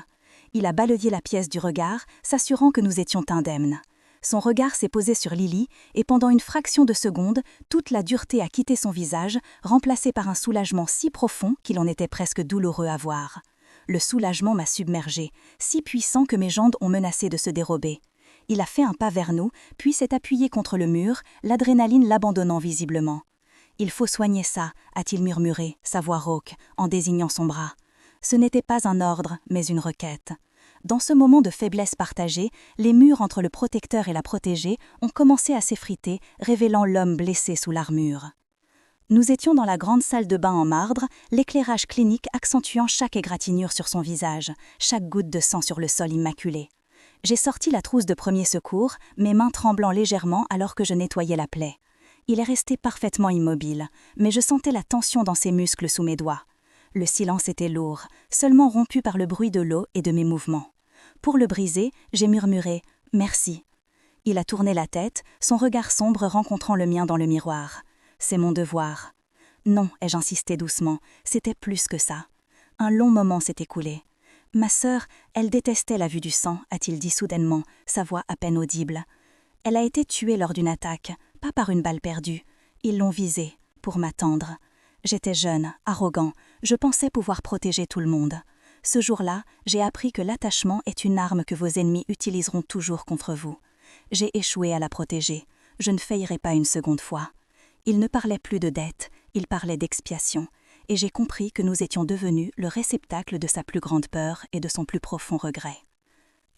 Il a balayé la pièce du regard, s'assurant que nous étions indemnes. Son regard s'est posé sur Lily, et pendant une fraction de seconde, toute la dureté a quitté son visage, remplacé par un soulagement si profond qu'il en était presque douloureux à voir. Le soulagement m'a submergée, si puissant que mes jambes ont menacé de se dérober. Il a fait un pas vers nous, puis s'est appuyé contre le mur, l'adrénaline l'abandonnant visiblement. « Il faut soigner ça », a-t-il murmuré, sa voix rauque, en désignant son bras. Ce n'était pas un ordre, mais une requête. Dans ce moment de faiblesse partagée, les murs entre le protecteur et la protégée ont commencé à s'effriter, révélant l'homme blessé sous l'armure. Nous étions dans la grande salle de bain en marbre, l'éclairage clinique accentuant chaque égratignure sur son visage, chaque goutte de sang sur le sol immaculé. J'ai sorti la trousse de premier secours, mes mains tremblant légèrement alors que je nettoyais la plaie. Il est resté parfaitement immobile, mais je sentais la tension dans ses muscles sous mes doigts. Le silence était lourd, seulement rompu par le bruit de l'eau et de mes mouvements. Pour le briser, j'ai murmuré « Merci ». Il a tourné la tête, son regard sombre rencontrant le mien dans le miroir. « C'est mon devoir ». « Non », ai-je insisté doucement, c'était plus que ça. Un long moment s'est écoulé. « Ma sœur, elle détestait la vue du sang », a-t-il dit soudainement, sa voix à peine audible. « Elle a été tuée lors d'une attaque, pas par une balle perdue. Ils l'ont visée, pour m'attendre. J'étais jeune, arrogant, je pensais pouvoir protéger tout le monde. Ce jour-là, j'ai appris que l'attachement est une arme que vos ennemis utiliseront toujours contre vous. J'ai échoué à la protéger. Je ne faillirai pas une seconde fois. Il ne parlait plus de dette, il parlait d'expiation, et j'ai compris que nous étions devenus le réceptacle de sa plus grande peur et de son plus profond regret.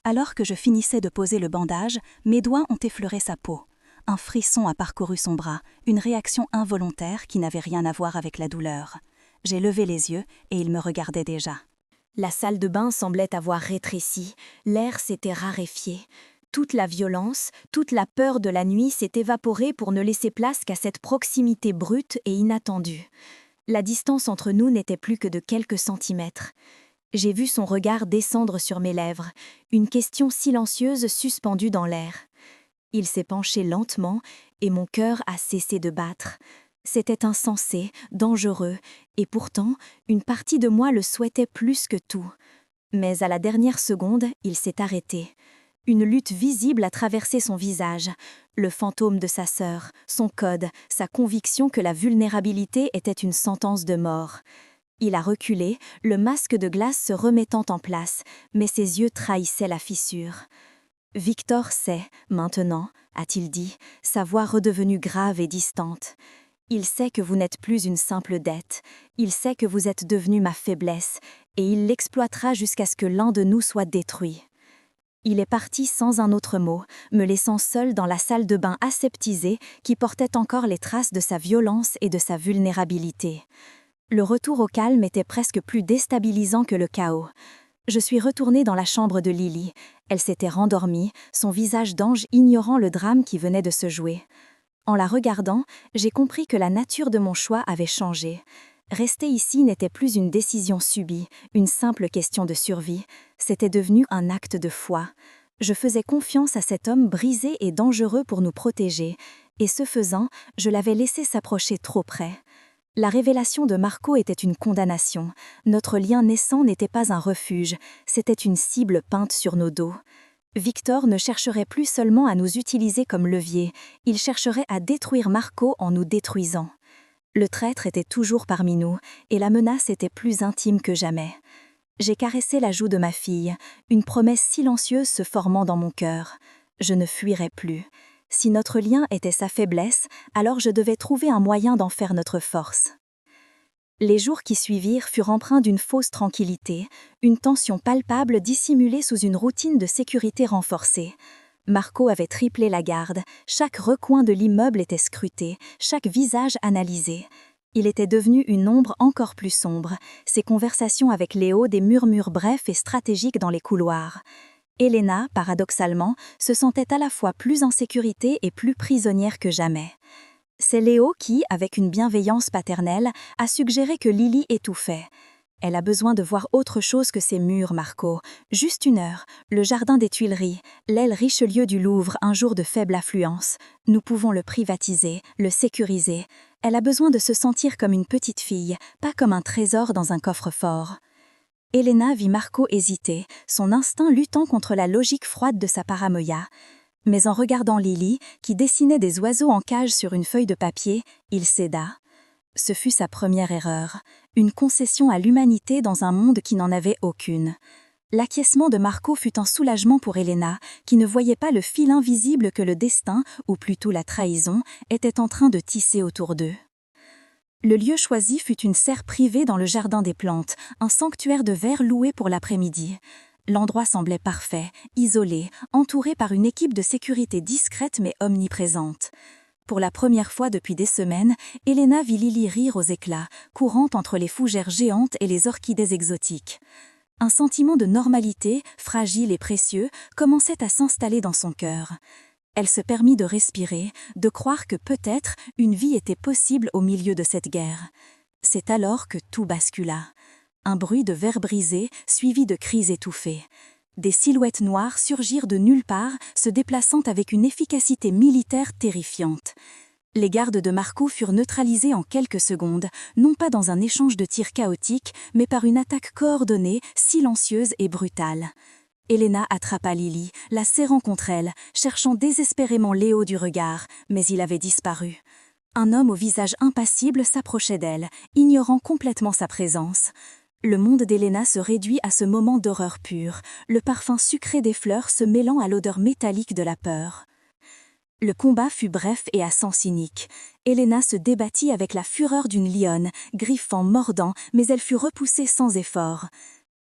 Alors que je finissais de poser le bandage, mes doigts ont effleuré sa peau. Un frisson a parcouru son bras, une réaction involontaire qui n'avait rien à voir avec la douleur. J'ai levé les yeux et il me regardait déjà. La salle de bain semblait avoir rétréci, l'air s'était raréfié. Toute la violence, toute la peur de la nuit s'est évaporée pour ne laisser place qu'à cette proximité brute et inattendue. La distance entre nous n'était plus que de quelques centimètres. J'ai vu son regard descendre sur mes lèvres, une question silencieuse suspendue dans l'air. Il s'est penché lentement et mon cœur a cessé de battre. C'était insensé, dangereux, et pourtant, une partie de moi le souhaitait plus que tout. Mais à la dernière seconde, il s'est arrêté. Une lutte visible a traversé son visage, le fantôme de sa sœur, son code, sa conviction que la vulnérabilité était une sentence de mort. Il a reculé, le masque de glace se remettant en place, mais ses yeux trahissaient la fissure. « Victor sait, maintenant, a-t-il dit, sa voix redevenue grave et distante. Il sait que vous n'êtes plus une simple dette, il sait que vous êtes devenu ma faiblesse, et il l'exploitera jusqu'à ce que l'un de nous soit détruit. » Il est parti sans un autre mot, me laissant seule dans la salle de bain aseptisée qui portait encore les traces de sa violence et de sa vulnérabilité. Le retour au calme était presque plus déstabilisant que le chaos. Je suis retournée dans la chambre de Lily. Elle s'était rendormie, son visage d'ange ignorant le drame qui venait de se jouer. En la regardant, j'ai compris que la nature de mon choix avait changé. Rester ici n'était plus une décision subie, une simple question de survie. C'était devenu un acte de foi. Je faisais confiance à cet homme brisé et dangereux pour nous protéger, et ce faisant, je l'avais laissé s'approcher trop près. La révélation de Marco était une condamnation. Notre lien naissant n'était pas un refuge, c'était une cible peinte sur nos dos. Victor ne chercherait plus seulement à nous utiliser comme levier, il chercherait à détruire Marco en nous détruisant. Le traître était toujours parmi nous, et la menace était plus intime que jamais. J'ai caressé la joue de ma fille, une promesse silencieuse se formant dans mon cœur. Je ne fuirais plus. Si notre lien était sa faiblesse, alors je devais trouver un moyen d'en faire notre force. Les jours qui suivirent furent empreints d'une fausse tranquillité, une tension palpable dissimulée sous une routine de sécurité renforcée. Marco avait triplé la garde, chaque recoin de l'immeuble était scruté, chaque visage analysé. Il était devenu une ombre encore plus sombre, ses conversations avec Léo des murmures brefs et stratégiques dans les couloirs. Elena, paradoxalement, se sentait à la fois plus en sécurité et plus prisonnière que jamais. C'est Léo qui, avec une bienveillance paternelle, a suggéré que Lily étouffait. Elle a besoin de voir autre chose que ces murs, Marco. Juste une heure, le jardin des Tuileries, l'aile Richelieu du Louvre, un jour de faible affluence. Nous pouvons le privatiser, le sécuriser. Elle a besoin de se sentir comme une petite fille, pas comme un trésor dans un coffre-fort. Elena vit Marco hésiter, son instinct luttant contre la logique froide de sa paranoïa. Mais en regardant Lily, qui dessinait des oiseaux en cage sur une feuille de papier, il céda. Ce fut sa première erreur, une concession à l'humanité dans un monde qui n'en avait aucune. L'acquiescement de Marco fut un soulagement pour Elena, qui ne voyait pas le fil invisible que le destin, ou plutôt la trahison, était en train de tisser autour d'eux. Le lieu choisi fut une serre privée dans le jardin des plantes, un sanctuaire de verre loué pour l'après-midi. L'endroit semblait parfait, isolé, entouré par une équipe de sécurité discrète mais omniprésente. Pour la première fois depuis des semaines, Elena vit Lily rire aux éclats, courant entre les fougères géantes et les orchidées exotiques. Un sentiment de normalité, fragile et précieux, commençait à s'installer dans son cœur. Elle se permit de respirer, de croire que peut-être une vie était possible au milieu de cette guerre. C'est alors que tout bascula. Un bruit de verre brisé, suivi de cris étouffés. Des silhouettes noires surgirent de nulle part, se déplaçant avec une efficacité militaire terrifiante. Les gardes de Marco furent neutralisés en quelques secondes, non pas dans un échange de tirs chaotiques, mais par une attaque coordonnée, silencieuse et brutale. Elena attrapa Lily, la serrant contre elle, cherchant désespérément Léo du regard, mais il avait disparu. Un homme au visage impassible s'approchait d'elle, ignorant complètement sa présence. Le monde d'Elena se réduit à ce moment d'horreur pure, le parfum sucré des fleurs se mêlant à l'odeur métallique de la peur. Le combat fut bref et à sens cynique. Elena se débattit avec la fureur d'une lionne, griffant, mordant, mais elle fut repoussée sans effort.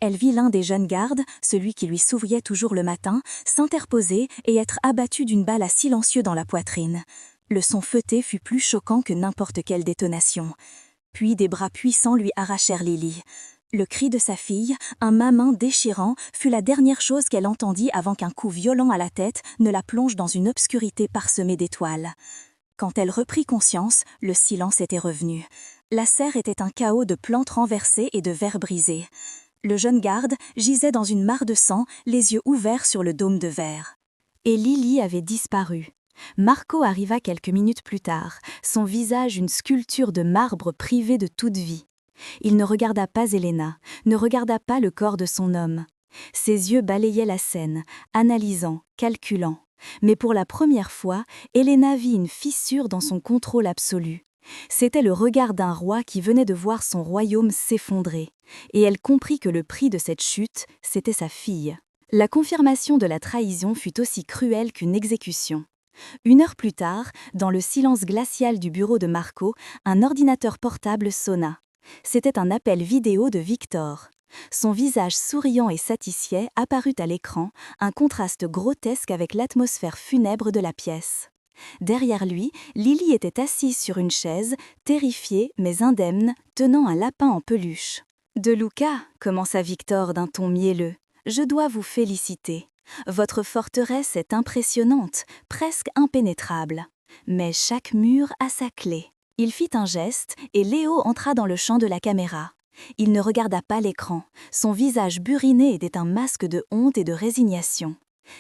Elle vit l'un des jeunes gardes, celui qui lui souriait toujours le matin, s'interposer et être abattu d'une balle à silencieux dans la poitrine. Le son feuté fut plus choquant que n'importe quelle détonation. Puis des bras puissants lui arrachèrent Lily. Le cri de sa fille, un mamin déchirant, fut la dernière chose qu'elle entendit avant qu'un coup violent à la tête ne la plonge dans une obscurité parsemée d'étoiles. Quand elle reprit conscience, le silence était revenu. La serre était un chaos de plantes renversées et de verres brisés. Le jeune garde gisait dans une mare de sang, les yeux ouverts sur le dôme de verre. Et Lily avait disparu. Marco arriva quelques minutes plus tard, son visage une sculpture de marbre privée de toute vie. Il ne regarda pas Elena, ne regarda pas le corps de son homme. Ses yeux balayaient la scène, analysant, calculant. Mais pour la première fois, Elena vit une fissure dans son contrôle absolu. C'était le regard d'un roi qui venait de voir son royaume s'effondrer, et elle comprit que le prix de cette chute, c'était sa fille. La confirmation de la trahison fut aussi cruelle qu'une exécution. 1 heure plus tard, dans le silence glacial du bureau de Marco, un ordinateur portable sonna. C'était un appel vidéo de Victor. Son visage souriant et satisfait apparut à l'écran, un contraste grotesque avec l'atmosphère funèbre de la pièce. Derrière lui, Lily était assise sur une chaise, terrifiée mais indemne, tenant un lapin en peluche. « De Luca, commença Victor d'un ton mielleux, je dois vous féliciter. Votre forteresse est impressionnante, presque impénétrable. Mais chaque mur a sa clé. » Il fit un geste et Léo entra dans le champ de la caméra. Il ne regarda pas l'écran. Son visage buriné était un masque de honte et de résignation.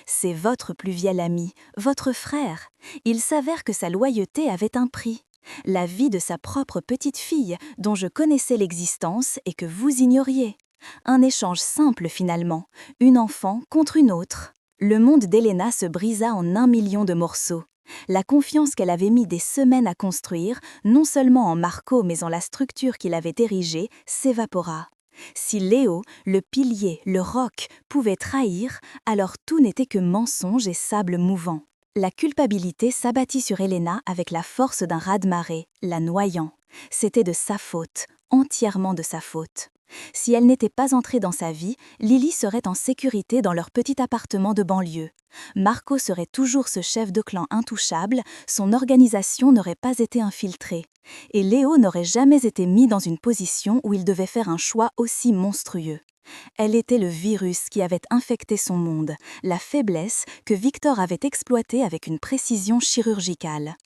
C'est votre plus vieil ami, votre frère. Il s'avère que sa loyauté avait un prix. La vie de sa propre petite fille, dont je connaissais l'existence et que vous ignoriez. Un échange simple finalement, une enfant contre une autre. Le monde d'Elena se brisa en 1 million de morceaux. La confiance qu'elle avait mis des semaines à construire, non seulement en Marco mais en la structure qu'il avait érigée, s'évapora. Si Léo, le pilier, le roc, pouvait trahir, alors tout n'était que mensonge et sable mouvant. La culpabilité s'abattit sur Elena avec la force d'un raz-de-marée, la noyant. C'était de sa faute, entièrement de sa faute. Si elle n'était pas entrée dans sa vie, Lily serait en sécurité dans leur petit appartement de banlieue. Marco serait toujours ce chef de clan intouchable, son organisation n'aurait pas été infiltrée. Et Léo n'aurait jamais été mis dans une position où il devait faire un choix aussi monstrueux. Elle était le virus qui avait infecté son monde, la faiblesse que Victor avait exploitée avec une précision chirurgicale.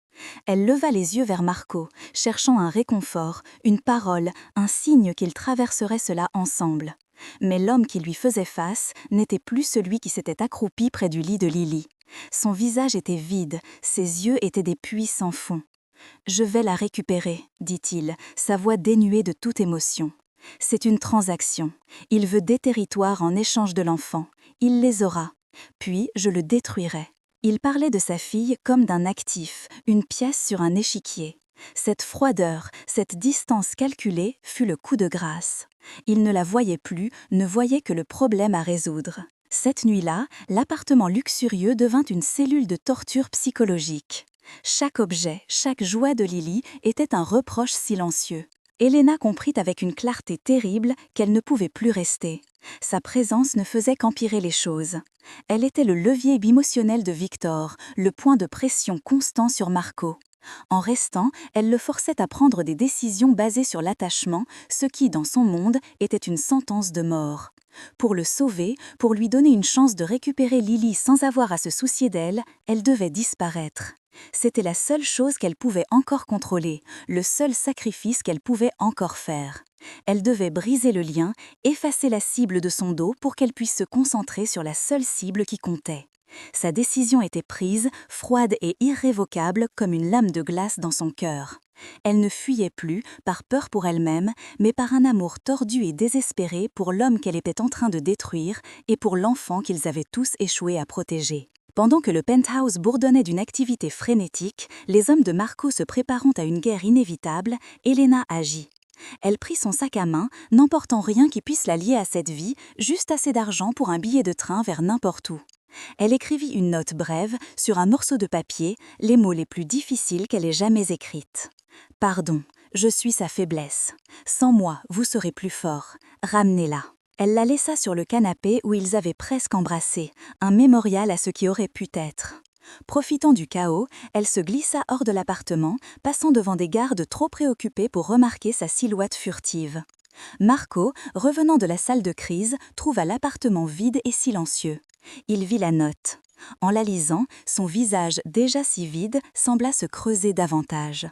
Elle leva les yeux vers Marco, cherchant un réconfort, une parole, un signe qu'ils traverseraient cela ensemble. Mais l'homme qui lui faisait face n'était plus celui qui s'était accroupi près du lit de Lily. Son visage était vide, ses yeux étaient des puits sans fond. « Je vais la récupérer, dit-il, sa voix dénuée de toute émotion. C'est une transaction. Il veut des territoires en échange de l'enfant. Il les aura. Puis je le détruirai. Il parlait de sa fille comme d'un actif, une pièce sur un échiquier. Cette froideur, cette distance calculée fut le coup de grâce. Il ne la voyait plus, ne voyait que le problème à résoudre. Cette nuit-là, l'appartement luxurieux devint une cellule de torture psychologique. Chaque objet, chaque jouet de Lily était un reproche silencieux. Elena comprit avec une clarté terrible qu'elle ne pouvait plus rester. Sa présence ne faisait qu'empirer les choses. Elle était le levier émotionnel de Victor, le point de pression constant sur Marco. En restant, elle le forçait à prendre des décisions basées sur l'attachement, ce qui, dans son monde, était une sentence de mort. Pour le sauver, pour lui donner une chance de récupérer Lily sans avoir à se soucier d'elle, elle devait disparaître. C'était la seule chose qu'elle pouvait encore contrôler, le seul sacrifice qu'elle pouvait encore faire. Elle devait briser le lien, effacer la cible de son dos pour qu'elle puisse se concentrer sur la seule cible qui comptait. Sa décision était prise, froide et irrévocable comme une lame de glace dans son cœur. Elle ne fuyait plus, par peur pour elle-même, mais par un amour tordu et désespéré pour l'homme qu'elle était en train de détruire et pour l'enfant qu'ils avaient tous échoué à protéger. Pendant que le penthouse bourdonnait d'une activité frénétique, les hommes de Marco se préparant à une guerre inévitable, Elena agit. Elle prit son sac à main, n'emportant rien qui puisse la lier à cette vie, juste assez d'argent pour un billet de train vers n'importe où. Elle écrivit une note brève, sur un morceau de papier, les mots les plus difficiles qu'elle ait jamais écrites. « Pardon, je suis sa faiblesse. Sans moi, vous serez plus fort. Ramenez-la. » Elle la laissa sur le canapé où ils avaient presque embrassé, un mémorial à ce qui aurait pu être. Profitant du chaos, elle se glissa hors de l'appartement, passant devant des gardes trop préoccupés pour remarquer sa silhouette furtive. Marco, revenant de la salle de crise, trouva l'appartement vide et silencieux. Il vit la note. En la lisant, son visage déjà si vide sembla se creuser davantage.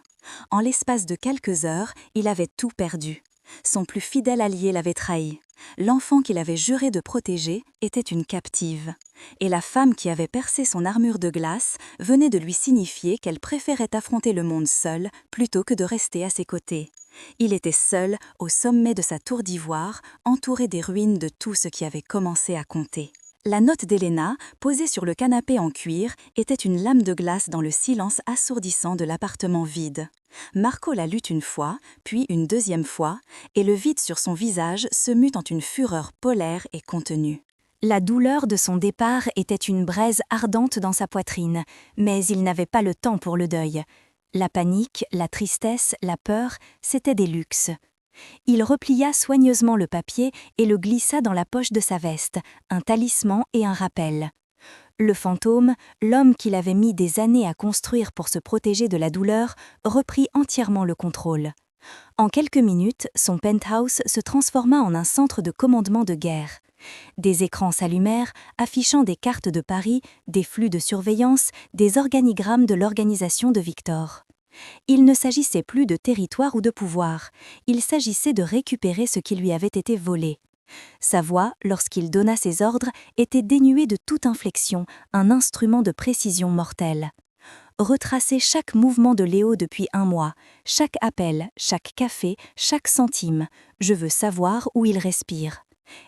En l'espace de quelques heures, il avait tout perdu. Son plus fidèle allié l'avait trahi. L'enfant qu'il avait juré de protéger était une captive. Et la femme qui avait percé son armure de glace venait de lui signifier qu'elle préférait affronter le monde seule plutôt que de rester à ses côtés. Il était seul, au sommet de sa tour d'ivoire, entouré des ruines de tout ce qui avait commencé à compter. La note d'Elena, posée sur le canapé en cuir, était une lame de glace dans le silence assourdissant de l'appartement vide. Marco la lut une fois, puis une deuxième fois, et le vide sur son visage se mut en une fureur polaire et contenue. La douleur de son départ était une braise ardente dans sa poitrine, mais il n'avait pas le temps pour le deuil. La panique, la tristesse, la peur, c'étaient des luxes. Il replia soigneusement le papier et le glissa dans la poche de sa veste, un talisman et un rappel. Le fantôme, l'homme qu'il avait mis des années à construire pour se protéger de la douleur, reprit entièrement le contrôle. En quelques minutes, son penthouse se transforma en un centre de commandement de guerre. Des écrans s'allumèrent, affichant des cartes de Paris, des flux de surveillance, des organigrammes de l'organisation de Victor. Il ne s'agissait plus de territoire ou de pouvoir, il s'agissait de récupérer ce qui lui avait été volé. Sa voix, lorsqu'il donna ses ordres, était dénuée de toute inflexion, un instrument de précision mortelle. Retracer chaque mouvement de Léo depuis 1 mois, chaque appel, chaque café, chaque centime, je veux savoir où il respire.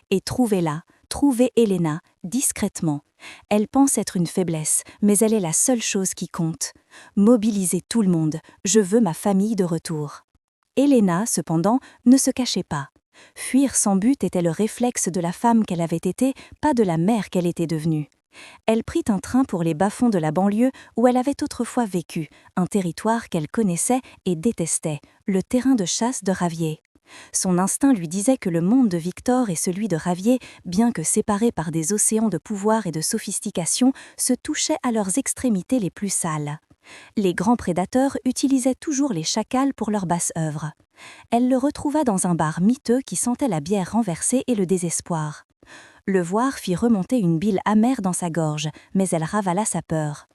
Et trouvez-la, trouvez Elena, discrètement. Elle pense être une faiblesse, mais elle est la seule chose qui compte. Mobilisez tout le monde, je veux ma famille de retour. Elena, cependant, ne se cachait pas. Fuir sans but était le réflexe de la femme qu'elle avait été, pas de la mère qu'elle était devenue. Elle prit un train pour les bas-fonds de la banlieue où elle avait autrefois vécu, un territoire qu'elle connaissait et détestait, le terrain de chasse de Ravier. Son instinct lui disait que le monde de Victor et celui de Ravier, bien que séparés par des océans de pouvoir et de sophistication, se touchaient à leurs extrémités les plus sales. Les grands prédateurs utilisaient toujours les chacals pour leur basse œuvre. Elle le retrouva dans un bar miteux qui sentait la bière renversée et le désespoir. Le voir fit remonter une bile amère dans sa gorge, mais elle ravala sa peur.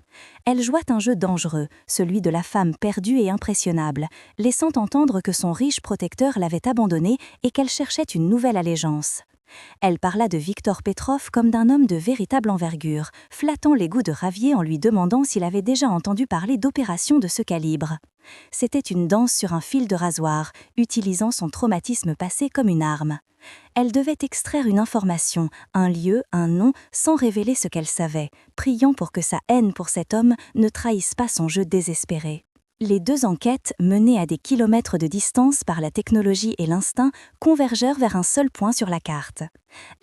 Elle jouait un jeu dangereux, celui de la femme perdue et impressionnable, laissant entendre que son riche protecteur l'avait abandonnée et qu'elle cherchait une nouvelle allégeance. Elle parla de Victor Petrov comme d'un homme de véritable envergure, flattant les goûts de Ravier en lui demandant s'il avait déjà entendu parler d'opérations de ce calibre. C'était une danse sur un fil de rasoir, utilisant son traumatisme passé comme une arme. Elle devait extraire une information, un lieu, un nom, sans révéler ce qu'elle savait, priant pour que sa haine pour cet homme ne trahisse pas son jeu désespéré. Les deux enquêtes, menées à des kilomètres de distance par la technologie et l'instinct, convergèrent vers un seul point sur la carte.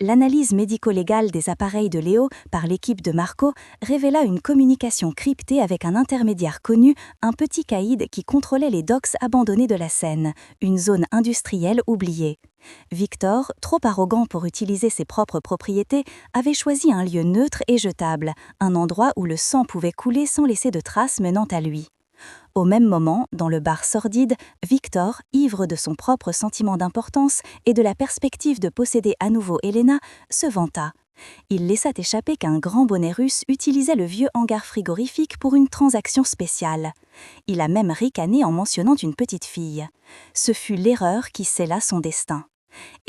L'analyse médico-légale des appareils de Léo par l'équipe de Marco révéla une communication cryptée avec un intermédiaire connu, un petit caïd qui contrôlait les docks abandonnés de la Seine, une zone industrielle oubliée. Victor, trop arrogant pour utiliser ses propres propriétés, avait choisi un lieu neutre et jetable, un endroit où le sang pouvait couler sans laisser de traces menant à lui. Au même moment, dans le bar sordide, Victor, ivre de son propre sentiment d'importance et de la perspective de posséder à nouveau Elena, se vanta. Il laissa échapper qu'un grand bonnet russe utilisait le vieux hangar frigorifique pour une transaction spéciale. Il a même ricané en mentionnant une petite fille. Ce fut l'erreur qui scella son destin.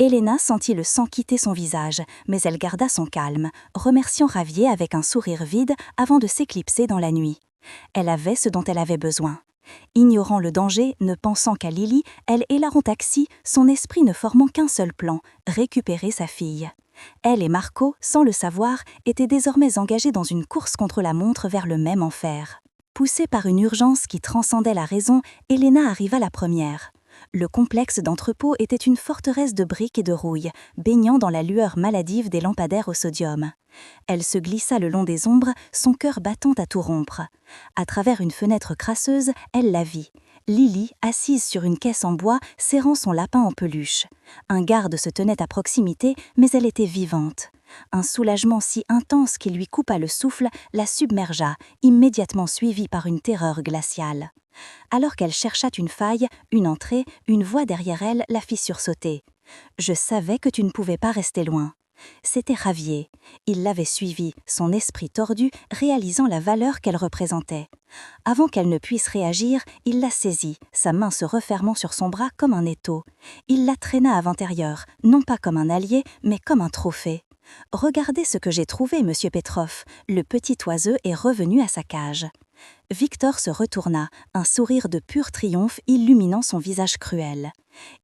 Elena sentit le sang quitter son visage, mais elle garda son calme, remerciant Ravier avec un sourire vide avant de s'éclipser dans la nuit. Elle avait ce dont elle avait besoin. Ignorant le danger, ne pensant qu'à Lily, elle héla en taxi, son esprit ne formant qu'un seul plan, récupérer sa fille. Elle et Marco, sans le savoir, étaient désormais engagés dans une course contre la montre vers le même enfer. Poussée par une urgence qui transcendait la raison, Elena arriva la première. Le complexe d'entrepôt était une forteresse de briques et de rouille, baignant dans la lueur maladive des lampadaires au sodium. Elle se glissa le long des ombres, son cœur battant à tout rompre. À travers une fenêtre crasseuse, elle la vit. Lily, assise sur une caisse en bois, serrant son lapin en peluche. Un garde se tenait à proximité, mais elle était vivante. Un soulagement si intense qu'il lui coupa le souffle la submergea, immédiatement suivie par une terreur glaciale. Alors qu'elle chercha une faille, une entrée, une voix derrière elle la fit sursauter. « Je savais que tu ne pouvais pas rester loin. » C'était Ravier. Il l'avait suivie, son esprit tordu, réalisant la valeur qu'elle représentait. Avant qu'elle ne puisse réagir, il la saisit, sa main se refermant sur son bras comme un étau. Il la traîna à l'intérieur, non pas comme un allié, mais comme un trophée. « Regardez ce que j'ai trouvé, monsieur Petrov. Le petit oiseau est revenu à sa cage. » Victor se retourna, un sourire de pur triomphe illuminant son visage cruel.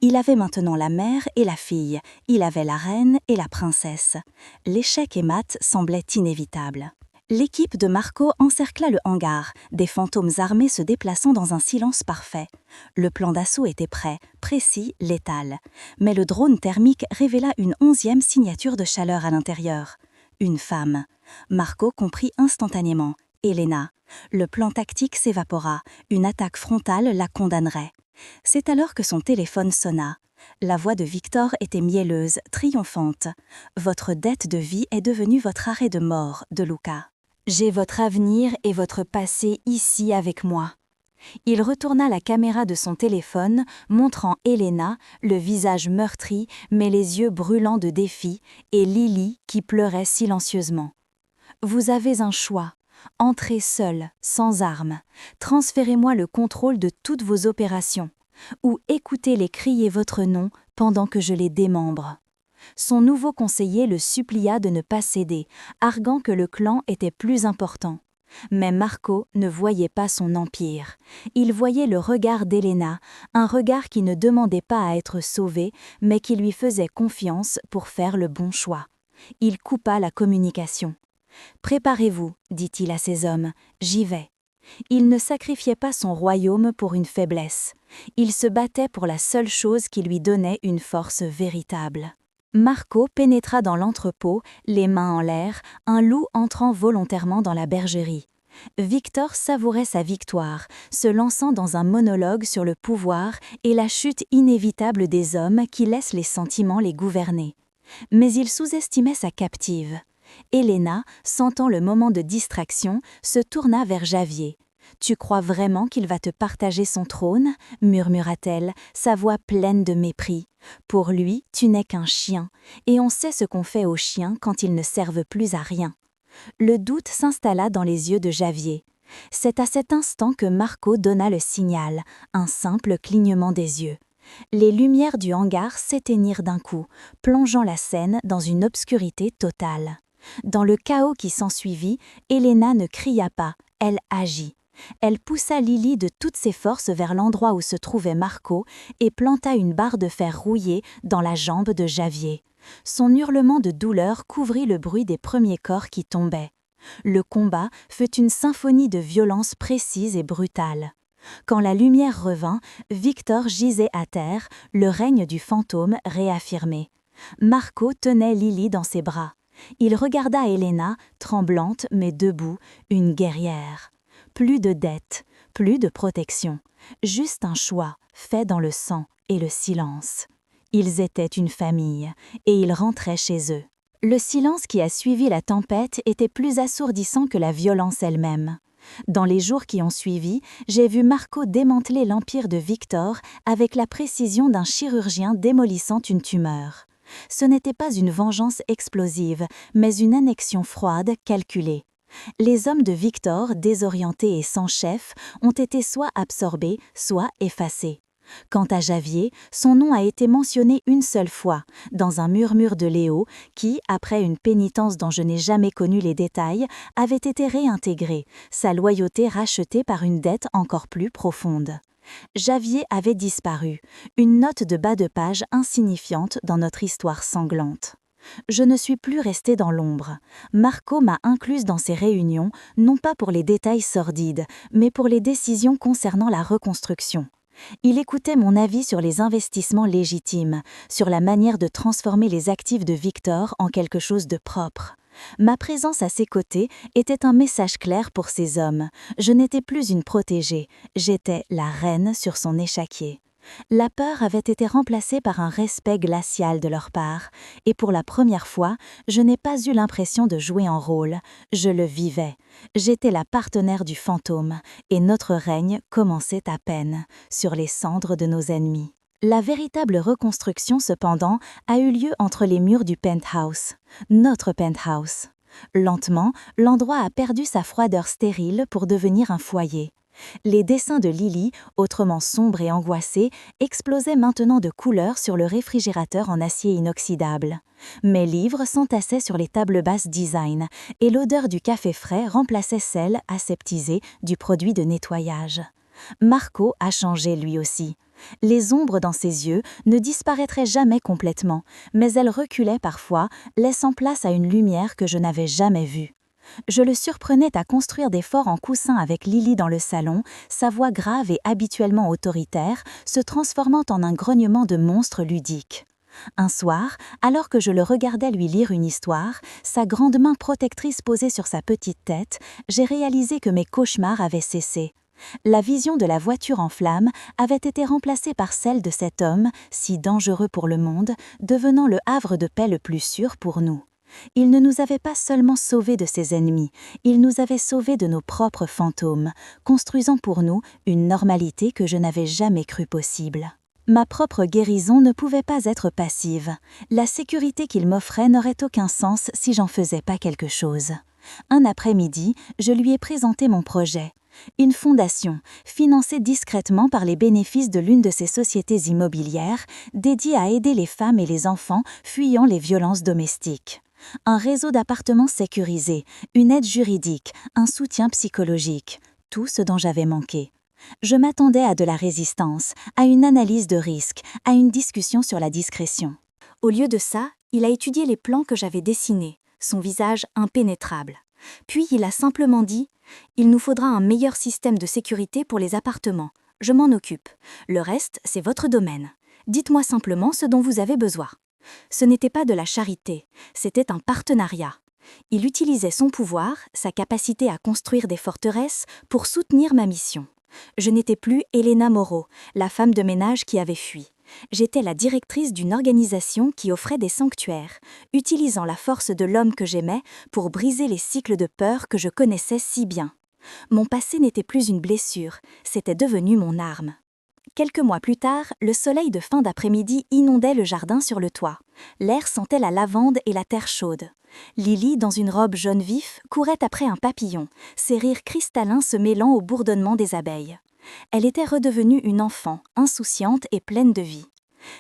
Il avait maintenant la mère et la fille, il avait la reine et la princesse. L'échec et mat semblait inévitable. L'équipe de Marco encercla le hangar, des fantômes armés se déplaçant dans un silence parfait. Le plan d'assaut était prêt, précis, létal. Mais le drone thermique révéla une 11e signature de chaleur à l'intérieur. Une femme. Marco comprit instantanément. Elena. Le plan tactique s'évapora. Une attaque frontale la condamnerait. C'est alors que son téléphone sonna. La voix de Victor était mielleuse, triomphante. « Votre dette de vie est devenue votre arrêt de mort, de Luca. J'ai votre avenir et votre passé ici avec moi. » Il retourna la caméra de son téléphone, montrant Elena, le visage meurtri, mais les yeux brûlants de défi, et Lily qui pleurait silencieusement. « Vous avez un choix. Entrez seul, sans armes. Transférez-moi le contrôle de toutes vos opérations. Ou écoutez-les crier votre nom pendant que je les démembre. » Son nouveau conseiller le supplia de ne pas céder, arguant que le clan était plus important. Mais Marco ne voyait pas son empire. Il voyait le regard d'Elena, un regard qui ne demandait pas à être sauvé, mais qui lui faisait confiance pour faire le bon choix. Il coupa la communication. « Préparez-vous, dit-il à ses hommes, j'y vais. » Il ne sacrifiait pas son royaume pour une faiblesse. Il se battait pour la seule chose qui lui donnait une force véritable. Marco pénétra dans l'entrepôt, les mains en l'air, un loup entrant volontairement dans la bergerie. Victor savourait sa victoire, se lançant dans un monologue sur le pouvoir et la chute inévitable des hommes qui laissent les sentiments les gouverner. Mais il sous-estimait sa captive. Elena, sentant le moment de distraction, se tourna vers Javier. « Tu crois vraiment qu'il va te partager son trône ?» murmura-t-elle, sa voix pleine de mépris. « Pour lui, tu n'es qu'un chien, et on sait ce qu'on fait aux chiens quand ils ne servent plus à rien. » Le doute s'installa dans les yeux de Javier. C'est à cet instant que Marco donna le signal, un simple clignement des yeux. Les lumières du hangar s'éteignirent d'un coup, plongeant la scène dans une obscurité totale. Dans le chaos qui s'ensuivit, Elena ne cria pas, elle agit. Elle poussa Lily de toutes ses forces vers l'endroit où se trouvait Marco et planta une barre de fer rouillée dans la jambe de Javier. Son hurlement de douleur couvrit le bruit des premiers corps qui tombaient. Le combat fut une symphonie de violence précise et brutale. Quand la lumière revint, Victor gisait à terre, le règne du fantôme réaffirmé. Marco tenait Lily dans ses bras. Il regarda Elena, tremblante mais debout, une guerrière. Plus de dettes, plus de protection, juste un choix fait dans le sang et le silence. Ils étaient une famille, et ils rentraient chez eux. Le silence qui a suivi la tempête était plus assourdissant que la violence elle-même. Dans les jours qui ont suivi, j'ai vu Marco démanteler l'empire de Victor avec la précision d'un chirurgien démolissant une tumeur. Ce n'était pas une vengeance explosive, mais une annexion froide, calculée. Les hommes de Victor, désorientés et sans chef, ont été soit absorbés, soit effacés. Quant à Javier, son nom a été mentionné une seule fois, dans un murmure de Léo, qui, après une pénitence dont je n'ai jamais connu les détails, avait été réintégré, sa loyauté rachetée par une dette encore plus profonde. Javier avait disparu, une note de bas de page insignifiante dans notre histoire sanglante. Je ne suis plus restée dans l'ombre. Marco m'a incluse dans ses réunions, non pas pour les détails sordides, mais pour les décisions concernant la reconstruction. Il écoutait mon avis sur les investissements légitimes, sur la manière de transformer les actifs de Victor en quelque chose de propre. Ma présence à ses côtés était un message clair pour ces hommes. Je n'étais plus une protégée, j'étais la reine sur son échiquier. La peur avait été remplacée par un respect glacial de leur part, et pour la première fois, je n'ai pas eu l'impression de jouer un rôle, je le vivais. J'étais la partenaire du fantôme, et notre règne commençait à peine, sur les cendres de nos ennemis. La véritable reconstruction, cependant, a eu lieu entre les murs du penthouse, notre penthouse. Lentement, l'endroit a perdu sa froideur stérile pour devenir un foyer. Les dessins de Lily, autrement sombres et angoissés, explosaient maintenant de couleurs sur le réfrigérateur en acier inoxydable. Mes livres s'entassaient sur les tables basses design, et l'odeur du café frais remplaçait celle, aseptisée, du produit de nettoyage. Marco a changé lui aussi. Les ombres dans ses yeux ne disparaîtraient jamais complètement, mais elles reculaient parfois, laissant place à une lumière que je n'avais jamais vue. Je le surprenais à construire des forts en coussin avec Lily dans le salon, sa voix grave et habituellement autoritaire, se transformant en un grognement de monstre ludique. Un soir, alors que je le regardais lui lire une histoire, sa grande main protectrice posée sur sa petite tête, j'ai réalisé que mes cauchemars avaient cessé. La vision de la voiture en flammes avait été remplacée par celle de cet homme, si dangereux pour le monde, devenant le havre de paix le plus sûr pour nous. Il ne nous avait pas seulement sauvés de ses ennemis, il nous avait sauvés de nos propres fantômes, construisant pour nous une normalité que je n'avais jamais cru possible. Ma propre guérison ne pouvait pas être passive. La sécurité qu'il m'offrait n'aurait aucun sens si j'en faisais pas quelque chose. Un après-midi, je lui ai présenté mon projet. Une fondation, financée discrètement par les bénéfices de l'une de ces sociétés immobilières, dédiée à aider les femmes et les enfants fuyant les violences domestiques. Un réseau d'appartements sécurisés, une aide juridique, un soutien psychologique, tout ce dont j'avais manqué. Je m'attendais à de la résistance, à une analyse de risque, à une discussion sur la discrétion. Au lieu de ça, il a étudié les plans que j'avais dessinés, son visage impénétrable. Puis il a simplement dit « Il nous faudra un meilleur système de sécurité pour les appartements. Je m'en occupe. Le reste, c'est votre domaine. Dites-moi simplement ce dont vous avez besoin. » Ce n'était pas de la charité, c'était un partenariat. Il utilisait son pouvoir, sa capacité à construire des forteresses, pour soutenir ma mission. Je n'étais plus Elena Moreau, la femme de ménage qui avait fui. J'étais la directrice d'une organisation qui offrait des sanctuaires, utilisant la force de l'homme que j'aimais pour briser les cycles de peur que je connaissais si bien. Mon passé n'était plus une blessure, c'était devenu mon arme. Quelques mois plus tard, le soleil de fin d'après-midi inondait le jardin sur le toit. L'air sentait la lavande et la terre chaude. Lily, dans une robe jaune vif, courait après un papillon, ses rires cristallins se mêlant au bourdonnement des abeilles. Elle était redevenue une enfant, insouciante et pleine de vie.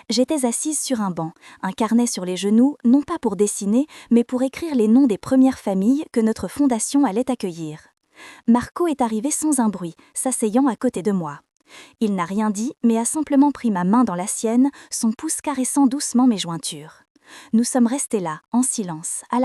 J'étais assise sur un banc, un carnet sur les genoux, non pas pour dessiner, mais pour écrire les noms des premières familles que notre fondation allait accueillir. Marco est arrivé sans un bruit, s'asseyant à côté de moi. Il n'a rien dit, mais a simplement pris ma main dans la sienne, son pouce caressant doucement mes jointures. Nous sommes restés là, en silence, à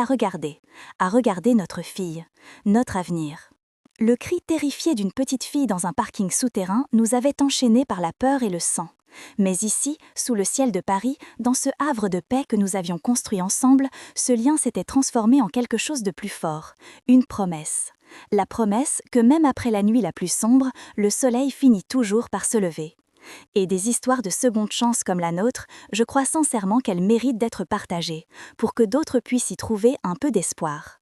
regarder notre fille, notre avenir. Le cri terrifié d'une petite fille dans un parking souterrain nous avait enchaînés par la peur et le sang. Mais ici, sous le ciel de Paris, dans ce havre de paix que nous avions construit ensemble, ce lien s'était transformé en quelque chose de plus fort, une promesse. La promesse que même après la nuit la plus sombre, le soleil finit toujours par se lever. Et des histoires de seconde chance comme la nôtre, je crois sincèrement qu'elles méritent d'être partagées, pour que d'autres puissent y trouver un peu d'espoir.